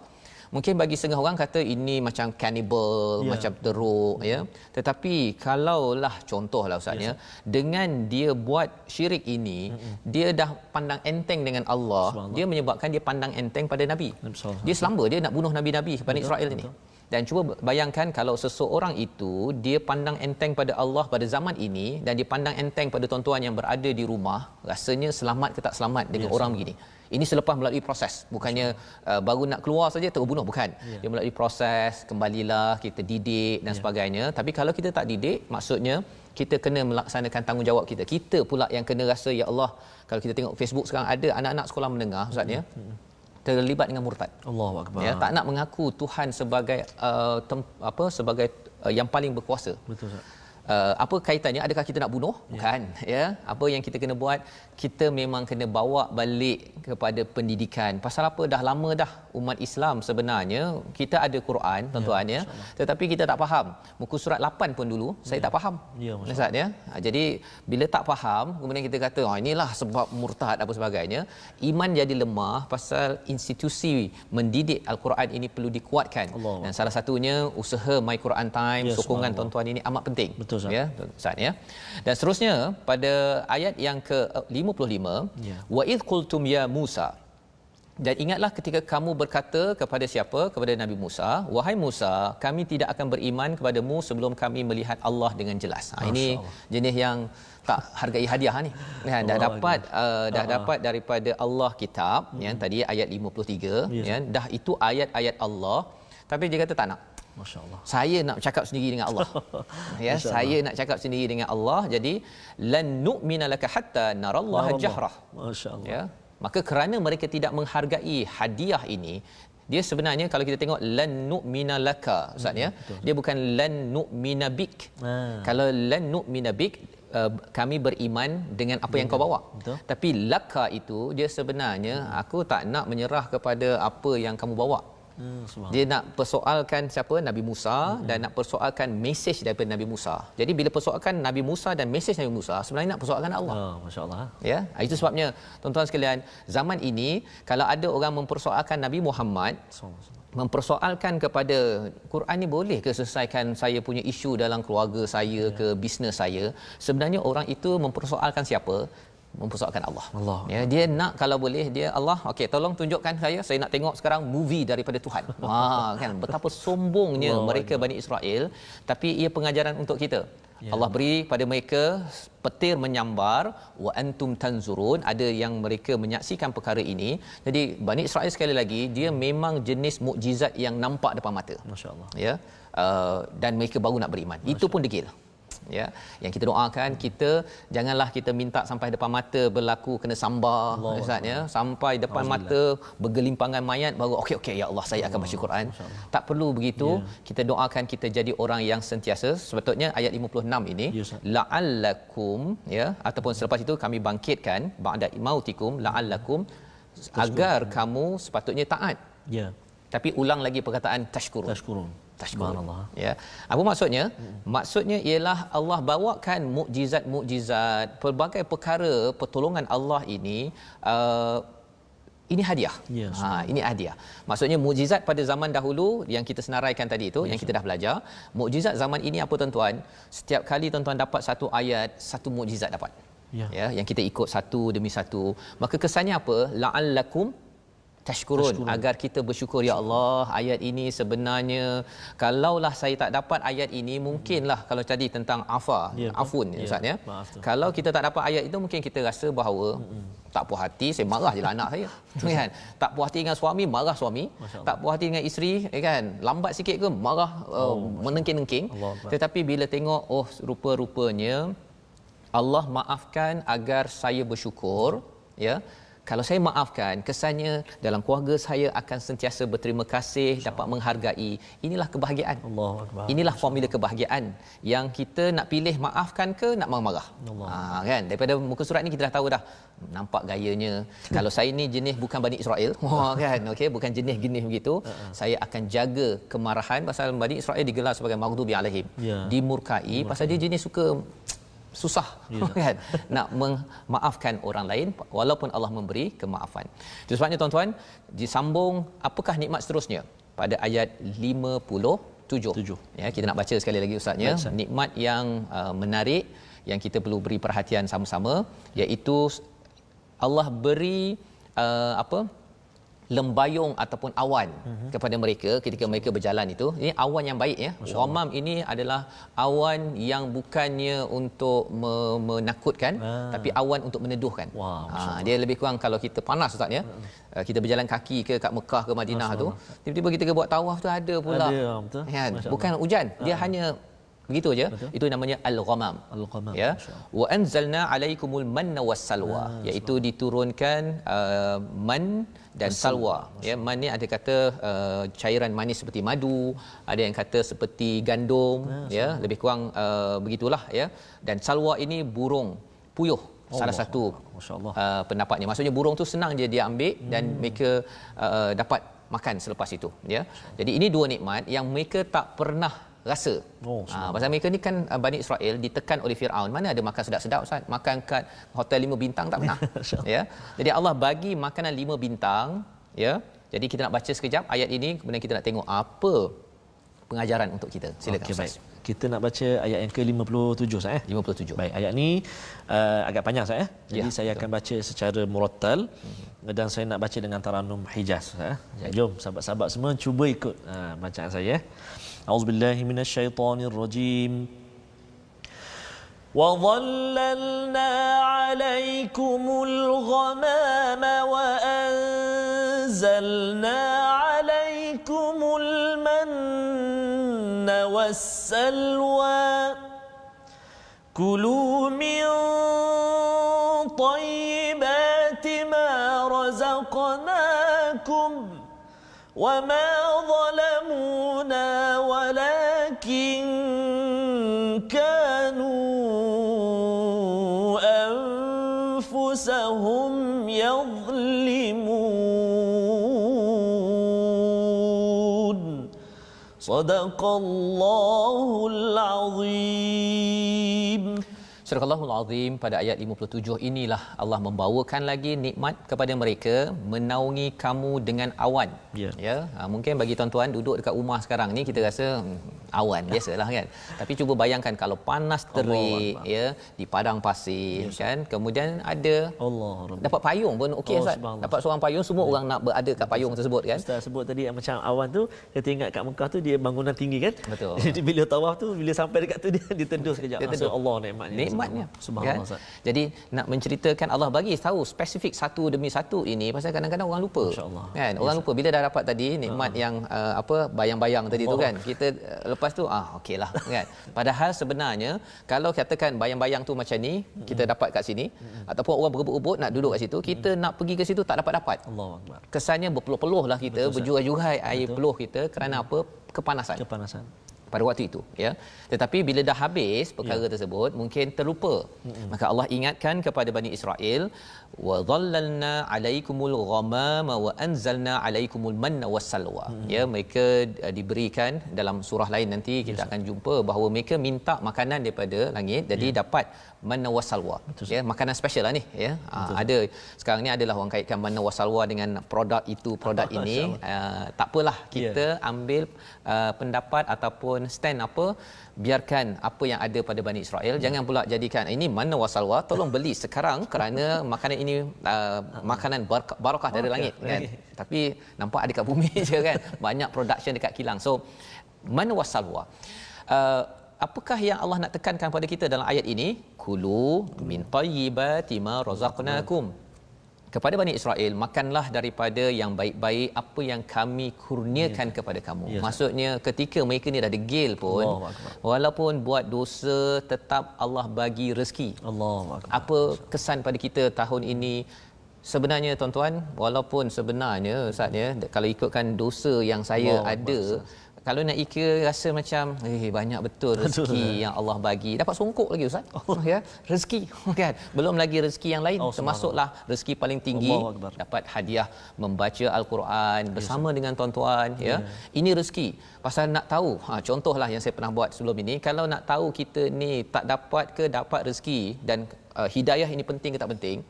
Mungkin bagi setengah orang kata ini macam cannibal, macam teruk ya. Tetapi kalaulah contohlah Ustaz ya, dengan dia buat syirik ini, dia dah pandang enteng dengan Allah, dia menyebabkan dia pandang enteng pada Nabi. Dia selamba dia nak bunuh nabi-nabi Bani Israel ini. Dan cuba bayangkan kalau seseorang itu dia pandang enteng pada Allah pada zaman ini, dan dia pandang enteng pada tuan-tuan yang berada di rumah, rasanya selamat ke tak selamat dengan orang begini. Ini selepas melalui proses, bukannya baru nak keluar saja terus bunuh, bukan. Dia melalui proses, kembalilah kita didik dan sebagainya. Tapi kalau kita tak didik, maksudnya kita kena melaksanakan tanggungjawab kita. Kita pula yang kena rasa, ya Allah, kalau kita tengok Facebook sekarang ada anak-anak sekolah menengah Ustaz ya, terlibat dengan murtad. Allahu akbar. Ya, tak nak mengaku Tuhan sebagai sebagai yang paling berkuasa. Betul Ustaz. Apa kaitannya? Adakah kita nak bunuh? Bukan ya. Apa yang kita kena buat, kita memang kena bawa balik kepada pendidikan. Pasal apa? Dah lama dah umat Islam sebenarnya kita ada Quran tuan-tuan ya, tetapi kita tak faham. Muka surat 8 pun dulu saya tak faham. Ustaz ya. Jadi bila tak faham kemudian kita kata inilah sebab murtad apa sebagainya. Iman jadi lemah pasal institusi mendidik Al-Quran ini perlu dikuatkan. Dan salah satunya usaha My Quran Time, sokongan tuan-tuan ini amat penting. Betul ya Ustaz ya. Dan seterusnya pada ayat yang ke-55, wa id qultum ya Musa, dan ingatlah ketika kamu berkata kepada siapa? Kepada Nabi Musa, wahai Musa, kami tidak akan beriman kepadamu sebelum kami melihat Allah dengan jelas. Ini jenis yang tak hargai hadiah ni. Dah dapat daripada Allah kitab ya, tadi ayat 53 ya, dah itu ayat-ayat Allah, tapi dia kata tak nak. Masya-Allah. Saya nak cakap sendiri dengan Allah. Ya, saya nak cakap sendiri dengan Allah. Jadi lan nu'mina laka hatta narallaha jahrah. Masya-Allah. Ya. Maka kerana mereka tidak menghargai hadiah ini, dia sebenarnya kalau kita tengok lan nu'mina laka Ustaz ya, dia bukan lan nu'mina bik. Kalau lan nu'mina bik, kami beriman dengan apa yang kau bawa. Tapi laka itu dia sebenarnya aku tak nak menyerah kepada apa yang kamu bawa. Dia nak persoalkan siapa? Nabi Musa, dan nak persoalkan mesej daripada Nabi Musa. Jadi bila persoalkan Nabi Musa dan mesej Nabi Musa, sebenarnya nak persoalkan Allah. Masya-Allah. Ya, itu sebabnya tuan-tuan sekalian, zaman ini kalau ada orang mempersoalkan Nabi Muhammad, mempersoalkan kepada Quran ni boleh ke selesaikan saya punya isu dalam keluarga saya ke bisnes saya, sebenarnya orang itu mempersoalkan siapa? Mempersoalkan Allah. Ya, dia nak kalau boleh dia Allah, okey tolong tunjukkan saya nak tengok sekarang movie daripada Tuhan. Kan betapa sombongnya mereka Bani Israel, tapi ia pengajaran untuk kita. Allah beri pada mereka petir menyambar, wa antum tanzurun, ada yang mereka menyaksikan perkara ini. Jadi Bani Israel sekali lagi dia memang jenis mukjizat yang nampak depan mata. Masya-Allah. Ya. Dan mereka baru nak beriman. Itu pun degil. Ya, yang kita doakan, kita janganlah kita minta sampai depan mata berlaku kena sambar Ustaz ya, sampai depan mata bergelimpangan mayat baru okey ya Allah saya akan baca Quran. Tak perlu begitu. Kita doakan kita jadi orang yang sentiasa, sepatutnya ayat 56 ini la'allakum, ya, ataupun selepas itu kami bangkitkan ba'da mautikum la'allakum, agar kamu sepatutnya taat. Ya. Tapi ulang lagi perkataan tashkurun. Subhanallah. Ya. Apa maksudnya? Maksudnya ialah Allah bawakan mukjizat-mukjizat, pelbagai perkara pertolongan Allah ini hadiah. Yes. Ini hadiah. Maksudnya mukjizat pada zaman dahulu yang kita senaraikan tadi itu, yang kita dah belajar. Mukjizat zaman ini apa tuan-tuan? Setiap kali tuan-tuan dapat satu ayat, satu mukjizat dapat. Ya, yang kita ikut satu demi satu. Maka kesannya apa? La'allakum tashkurun, agar kita bersyukur, ya Allah, ayat ini sebenarnya kalaulah saya tak dapat ayat ini, mungkinlah kalau tadi tentang afun Ustaz ya. Kalau kita tak dapat ayat itu, mungkin kita rasa bahawa tak puas hati, saya marah je lah anak saya. Kan? Tak puas hati dengan suami, marah suami. Tak puas hati dengan isteri, kan? Lambat sikit ke marah, menengking-nengking. Tetapi bila tengok rupa-rupanya Allah maafkan agar saya bersyukur, ya. Kalau saya maafkan, kesannya dalam keluarga saya akan sentiasa berterima kasih, dapat menghargai. Inilah kebahagiaan. Inilah formula kebahagiaan yang kita nak pilih, maafkan ke nak marah-marah. Kan? Daripada muka surat ni kita dah tahu dah. Nampak gayanya. Kalau saya ni jenis bukan Bani Israel, kan? Okey, bukan jenis begitu. Saya akan jaga kemarahan, pasal Bani Israel digelar sebagai maghdubi alaihim. Dimurkai pasal dia jenis suka susah, kan, nak memaafkan orang lain walaupun Allah memberi kemaafan. Itu sebabnya tuan-tuan, disambung apakah nikmat seterusnya pada ayat 57. Ya, kita nak baca sekali lagi Ustaznya. Nikmat yang menarik yang kita perlu beri perhatian sama-sama, iaitu Allah beri lembayung ataupun awan kepada mereka ketika mereka berjalan itu. Ini awan yang baik ya. Ghamam ini adalah awan yang bukannya untuk menakutkan, tapi awan untuk meneduhkan. Dia lebih kurang kalau kita panas Ustaz ya. Kita berjalan kaki ke kat Mekah ke Madinah tu, tiba-tiba kita buat tawaf tu ada pula. Kan? Bukan hujan, dia hanya begitu aja. Itu namanya al-ghamam. Ya. Wa anzalna alaikumul manna wassalwa, iaitu diturunkan man dan salwa. Ya, man ni ada kata cairan manis seperti madu, ada yang kata seperti gandum, ya, lebih kurang begitulah ya. Dan salwa ini burung puyuh. Salah satu pendapatnya. Maksudnya burung tu senang je dia ambil dan mereka dapat makan selepas itu, ya. Jadi ini dua nikmat yang mereka tak pernah rasa. Pasal mereka ni kan Bani Israel ditekan oleh Firaun. Mana ada makan sedap-sedap Ustaz? Makan kat hotel 5 bintang tak pernah. Ya. Jadi Allah bagi makanan 5 bintang, ya. Jadi kita nak baca sekejap ayat ini, kemudian kita nak tengok apa pengajaran untuk kita. Silakan Ustaz. Baik. Kita nak baca ayat yang ke-57 Ustaz 57. Baik, ayat ni agak panjang Ustaz Jadi saya akan baca secara murattal dan saya nak baca dengan taranum Hijaz Jom sahabat-sahabat semua cuba ikut bacaan saya. A'udzubillahi minasyaitonirrajim. Wa dhallalna 'alaykumul ghamama wa anzalna 'alaykumul manna wassalwa kulu min tayyibati ma razaqnakum wa ma zalamuna walakin kanu anfusahum yadhlimun. Sadaqallahul azim. Surah Al-Azim pada ayat 57 inilah Allah membawakan lagi nikmat kepada mereka, menaungi kamu dengan awan. Ya, mungkin bagi tuan-tuan duduk dekat rumah sekarang ni kita rasa awan biasalah kan. Tapi cuba bayangkan kalau panas terik ya di padang pasir kan. Kemudian ada dapat payung pun okey Ustaz. Dapat seorang payung, semua orang nak berada kat payung tersebut kan. Ustaz sebut tadi macam awan tu, kita ingat kat Mekah tu dia bangunan tinggi kan. Betul. Jadi bila tawaf tu, bila sampai dekat tu dia ditendus sekejap. Allah nikmatnya. Subhanallah. Kan? Jadi nak menceritakan Allah bagi tahu spesifik satu demi satu ini pasal kadang-kadang orang lupa. Kan? Orang lupa bila dah dapat tadi nikmat yang bayang-bayang tadi tu kan. Kita lepas tu okeylah kan. Padahal sebenarnya kalau katakan bayang-bayang tu macam ni, kita dapat kat sini ataupun orang berebut-rebut nak duduk kat situ, kita nak pergi ke situ tak dapat-dapat. Allahuakbar. Kesannya berpeluh-peluh lah kita, berjurai-jurai air peluh kita kerana apa? Kepanasan pada waktu itu ya. Tetapi bila dah habis perkara tersebut mungkin terlupa. Maka Allah ingatkan kepada Bani Israel, wa dhallalna alaikumul ghamama wa anzalna alaikumul manna wassalwa. Ya, mereka diberikan dalam surah lain nanti kita akan jumpa bahawa mereka minta makanan daripada langit, jadi dapat manna wassalwa. Ya, makanan special lah ni ya. Ada sekarang ni adalah orang kaitkan manna wassalwa dengan produk itu produk ini. Tak apalah kita ambil pendapat ataupun stand apa, biarkan apa yang ada pada Bani Israel, jangan pula jadikan ini mana wasalwa, tolong beli sekarang kerana makanan ini makanan barakah dari langit kan. Tapi nampak ada kat bumi je kan, banyak production dekat kilang. So mana wasalwa, apakah yang Allah nak tekankan pada kita dalam ayat ini? Kulu min tayyibati ma razaqnakum. Kepada Bani Israel, makanlah daripada yang baik-baik apa yang kami kurniakan kepada kamu. Maksudnya ketika mereka ni dah degil pun, walaupun buat dosa, tetap Allah bagi rezeki. Apa kesan pada kita tahun ini? Sebenarnya tuan-tuan, walaupun sebenarnya Ustaz ya, kalau ikutkan dosa yang saya ada, kalau nak ikut rasa macam banyak betul rezeki yang Allah bagi. Dapat songkok lagi Ustaz. Ya, rezeki kan. Belum lagi rezeki yang lain, termasuklah rezeki paling tinggi dapat hadiah membaca Al-Quran bersama dengan tuan-tuan ya. Ini rezeki. Pasal nak tahu, contohlah yang saya pernah buat sebelum ini, kalau nak tahu kita ni tak dapat ke dapat rezeki dan hidayah ini penting ke tak penting.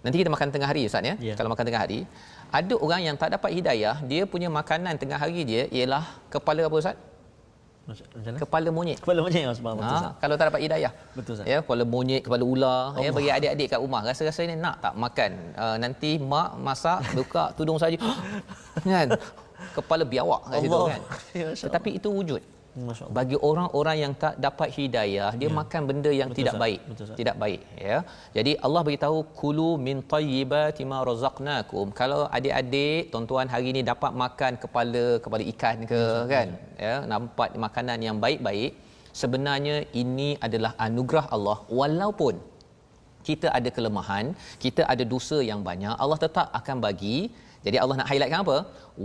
Nanti kita makan tengah hari Ustaz ya. Kalau makan tengah hari, ada orang yang tak dapat hidayah, dia punya makanan tengah hari dia ialah kepala apa Ustaz? Kepala monyet. Kepala monyet Ustaz. Kalau tak dapat hidayah. Betul Ustaz. Ya, kepala monyet, kepala ular, ya, bagi adik-adik kat rumah rasa-rasa ni nak tak makan. Nanti mak masak buka tudung saja. Kan? Kepala biawak kat situ kan. Tetapi itu wujud. Bagi orang-orang yang tak dapat hidayah, dia makan benda yang tidak baik. Tidak baik ya. Jadi Allah beritahu kulu min tayyibati ma razaqnakum. Kalau adik-adik tuan-tuan hari ini dapat makan kepala ikan ke kan, ya, nampak makanan yang baik-baik, sebenarnya ini adalah anugerah Allah. Walaupun kita ada kelemahan, kita ada dosa yang banyak, Allah tetap akan bagi. Jadi Allah nak highlightkan apa?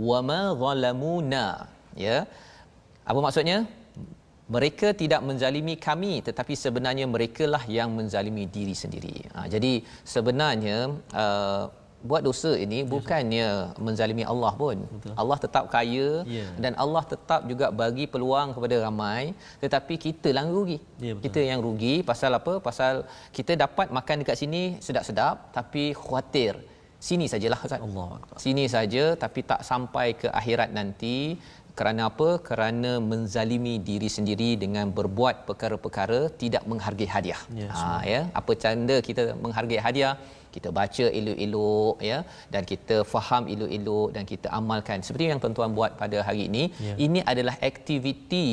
Wa ma zalamuna, ya. Apa maksudnya? Mereka tidak menzalimi kami, tetapi sebenarnya merekalah yang menzalimi diri sendiri. Jadi sebenarnya buat dosa ini bukannya menzalimi Allah pun. Allah tetap kaya dan Allah tetap juga bagi peluang kepada ramai, tetapi kita yang rugi. Kita yang rugi pasal apa? Pasal kita dapat makan dekat sini sedap-sedap, tapi khawatir sini sajalah Ustaz. Sini saja, tapi tak sampai ke akhirat nanti. Kerana apa? Kerana menzalimi diri sendiri dengan berbuat perkara-perkara tidak menghargai hadiah. Ya, apa tanda kita menghargai hadiah? Kita baca elok-elok ya, dan kita faham elok-elok dan kita amalkan seperti yang tuan-tuan buat pada hari ini. Ini adalah aktiviti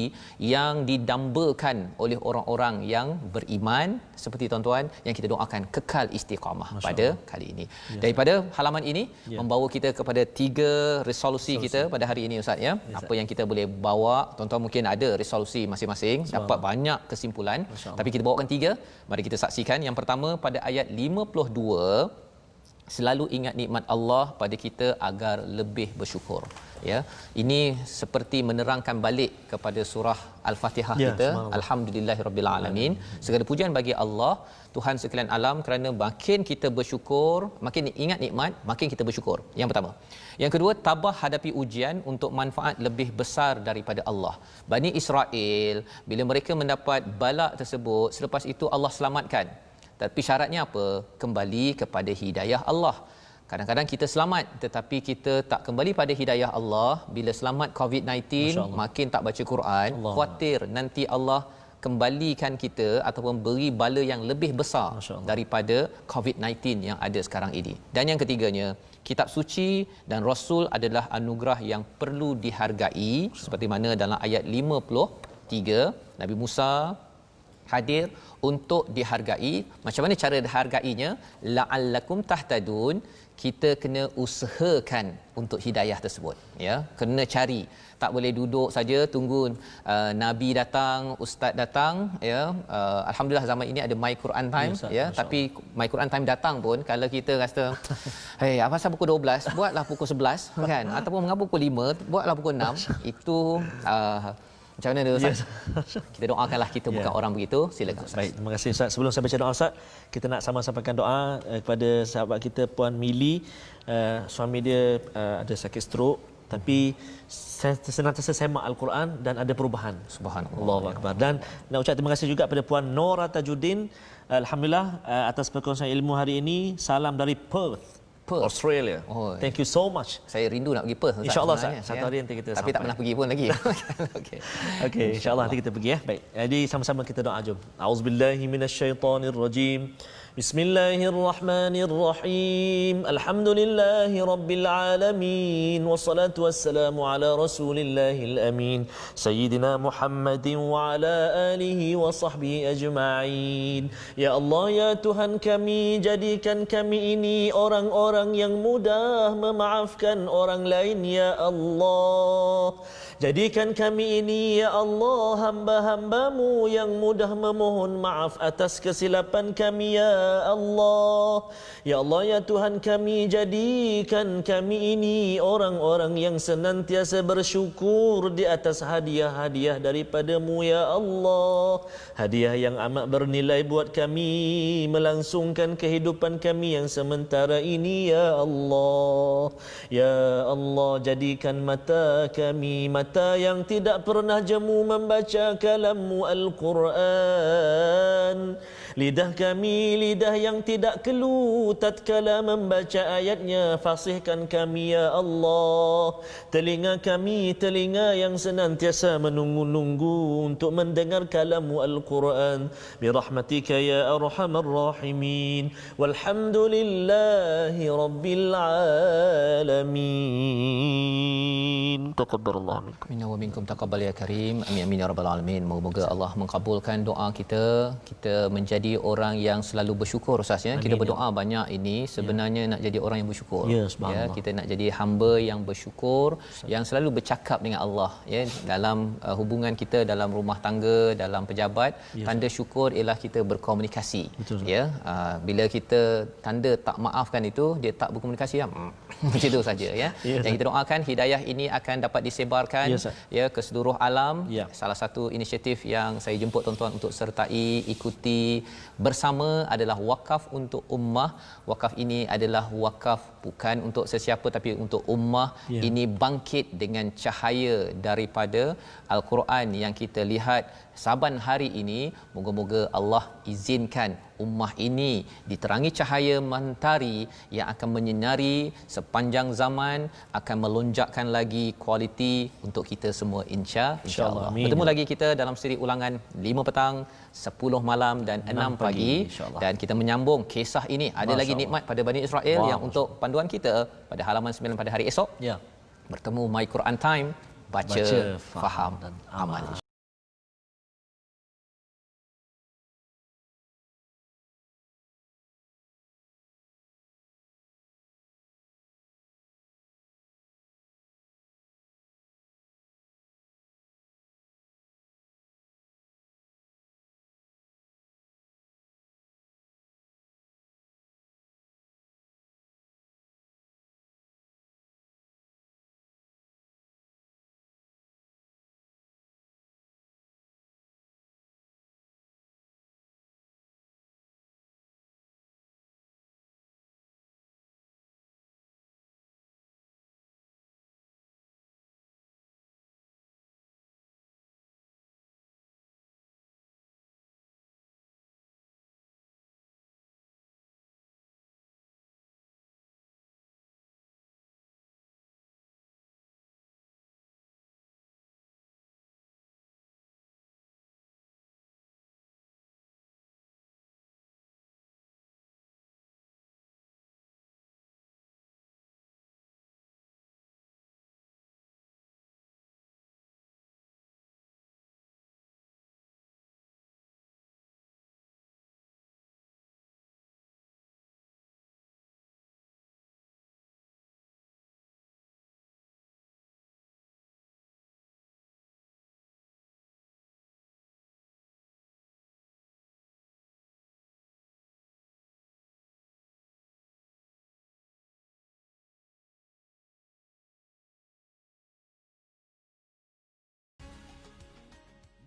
yang didambakan oleh orang-orang yang beriman seperti tuan-tuan, yang kita doakan kekal istiqamah pada kali ini. Daripada halaman ini membawa kita kepada 3 resolusi kita pada hari ini Ustaz ya. Apa yang kita boleh bawa, tuan-tuan mungkin ada resolusi masing-masing, dapat banyak kesimpulan, tapi kita bawakan 3. Mari kita saksikan. Yang pertama pada ayat 52, selalu ingat nikmat Allah pada kita agar lebih bersyukur. Ya, ini seperti menerangkan balik kepada surah Al-Fatihah kita. Alhamdulillahirabbil alamin. Segala pujian bagi Allah, Tuhan sekalian alam, kerana makin kita bersyukur, makin ingat nikmat, makin kita bersyukur. Yang pertama. Yang kedua, tabah hadapi ujian untuk manfaat lebih besar daripada Allah. Bani Israel, bila mereka mendapat bala tersebut, selepas itu Allah selamatkan. Tapi syaratnya apa? Kembali kepada hidayah Allah. Kadang-kadang kita selamat tetapi kita tak kembali pada hidayah Allah. Bila selamat COVID-19 makin tak baca Quran, khawatir nanti Allah kembalikan kita ataupun beri bala yang lebih besar daripada COVID-19 yang ada sekarang ini. Dan yang ketiganya, kitab suci dan rasul adalah anugerah yang perlu dihargai, seperti mana dalam ayat 53 Nabi Musa hadir untuk dihargai. Macam mana cara dihargainya? La'allakum tahtadun. Kita kena usahakan untuk hidayah tersebut, ya, kena cari. Tak boleh duduk saja tunggu nabi datang, ustaz datang, ya. Alhamdulillah zaman ini ada My Quran Time, ya, tapi My Quran Time datang pun kalau kita rasa hey, apa pasal pukul 12, buatlah pukul 11 kan, ataupun mengapa pukul 5, buatlah pukul 6. Itu macam mana dia, Ustaz? Kita doakanlah, kita bukan orang begitu. Silakan, Ustaz. Baik, terima kasih, Ustaz. Sebelum saya baca doa, Ustaz, kita nak sama sampaikan doa kepada sahabat kita Puan Mili. Suami dia ada sakit stroke, tapi senantiasa semak Al-Quran dan ada perubahan. Subhanallah. Allahu Akbar. Dan nak ucap terima kasih juga kepada Puan Nora Tajuddin. Alhamdulillah atas perkongsian ilmu hari ini. Salam dari Perth, Australia. Thank you so much. Saya rindu nak pergi Perth, InsyaAllah, satu hari nanti kita tapi sampai. tak pernah pergi pun lagi. Okey, insyaAllah nanti kita pergi, ya. Baik, jadi sama-sama kita doa, jom. A'udzubillahi minasyaitonirrajim. Bismillahirrahmanirrahim. Alhamdulillahi rabbil alamin. Wassalatu wassalamu ala rasulillahil amin. Sayyidina Muhammadin wa ala alihi wa sahbihi ajma'in. Ya Allah, ya Tuhan kami, jadikan kami ini orang-orang yang mudah memaafkan orang lain, ya Allah. Jadikan kami ini, ya Allah, hamba-hambamu yang mudah memohon maaf atas kesilapan kami, ya Allah. Ya Allah, ya Tuhan kami, jadikan kami ini orang-orang yang senantiasa bersyukur di atas hadiah-hadiah daripada-Mu, ya Allah. Hadiah yang amat bernilai buat kami, melangsungkan kehidupan kami yang sementara ini, ya Allah. Ya Allah, jadikan mata kami mata yang tidak pernah jemu membaca kalam-Mu Al-Quran. Lidah kami lidah yang tidak keluh tatkala membaca ayatnya. Fasihkan kami, ya Allah. Telinga kami telinga yang senantiasa menunggu-nunggu untuk mendengar kalam-Mu Al-Quran. Birahmatika ya arhamar rahimin. Walhamdulillahi rabbil alamin. Taqabbalallahu minkum. Minna wa minkum taqabbal ya karim. Amin amin ya rabbal alamin. Moga-moga Allah mengabulkan doa kita. Kita menjadi orang yang selalu bersyukur, Ustaz, ya. Kita berdoa banyak ini sebenarnya nak jadi orang yang bersyukur. Ya, kita nak jadi hamba yang bersyukur, yang selalu bercakap dengan Allah, ya, dalam hubungan kita dalam rumah tangga, dalam pejabat. Tanda syukur ialah kita berkomunikasi. Betul, ya. Bila kita tanda tak maafkan itu, dia tak berkomunikasi, ya. Macam itu saja, ya. Yang kita doakan hidayah ini akan dapat disebarkan, ya, ke seluruh alam. Salah satu inisiatif yang saya jemput tuan-tuan untuk sertai, ikuti bersama adalah wakaf untuk ummah. Wakaf ini adalah wakaf bukan untuk sesiapa tapi untuk ummah. Ini bangkit dengan cahaya daripada Al-Quran yang kita lihat saban hari ini. Moga-moga Allah izinkan ummah ini diterangi cahaya mentari yang akan menyinari sepanjang zaman, akan melonjakkan lagi kualiti untuk kita semua, insya-Allah. Bertemu lagi kita dalam siri ulangan 5 petang, 10 malam dan 6 pagi, dan kita menyambung kisah ini. Ada lagi nikmat pada Bani Israel yang untuk panduan kita pada halaman 9 pada hari esok. Bertemu My Quran Time, baca faham dan amal.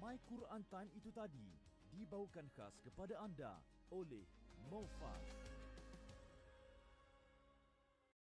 My Quran Time itu tadi dibawakan khas kepada anda oleh Mofas.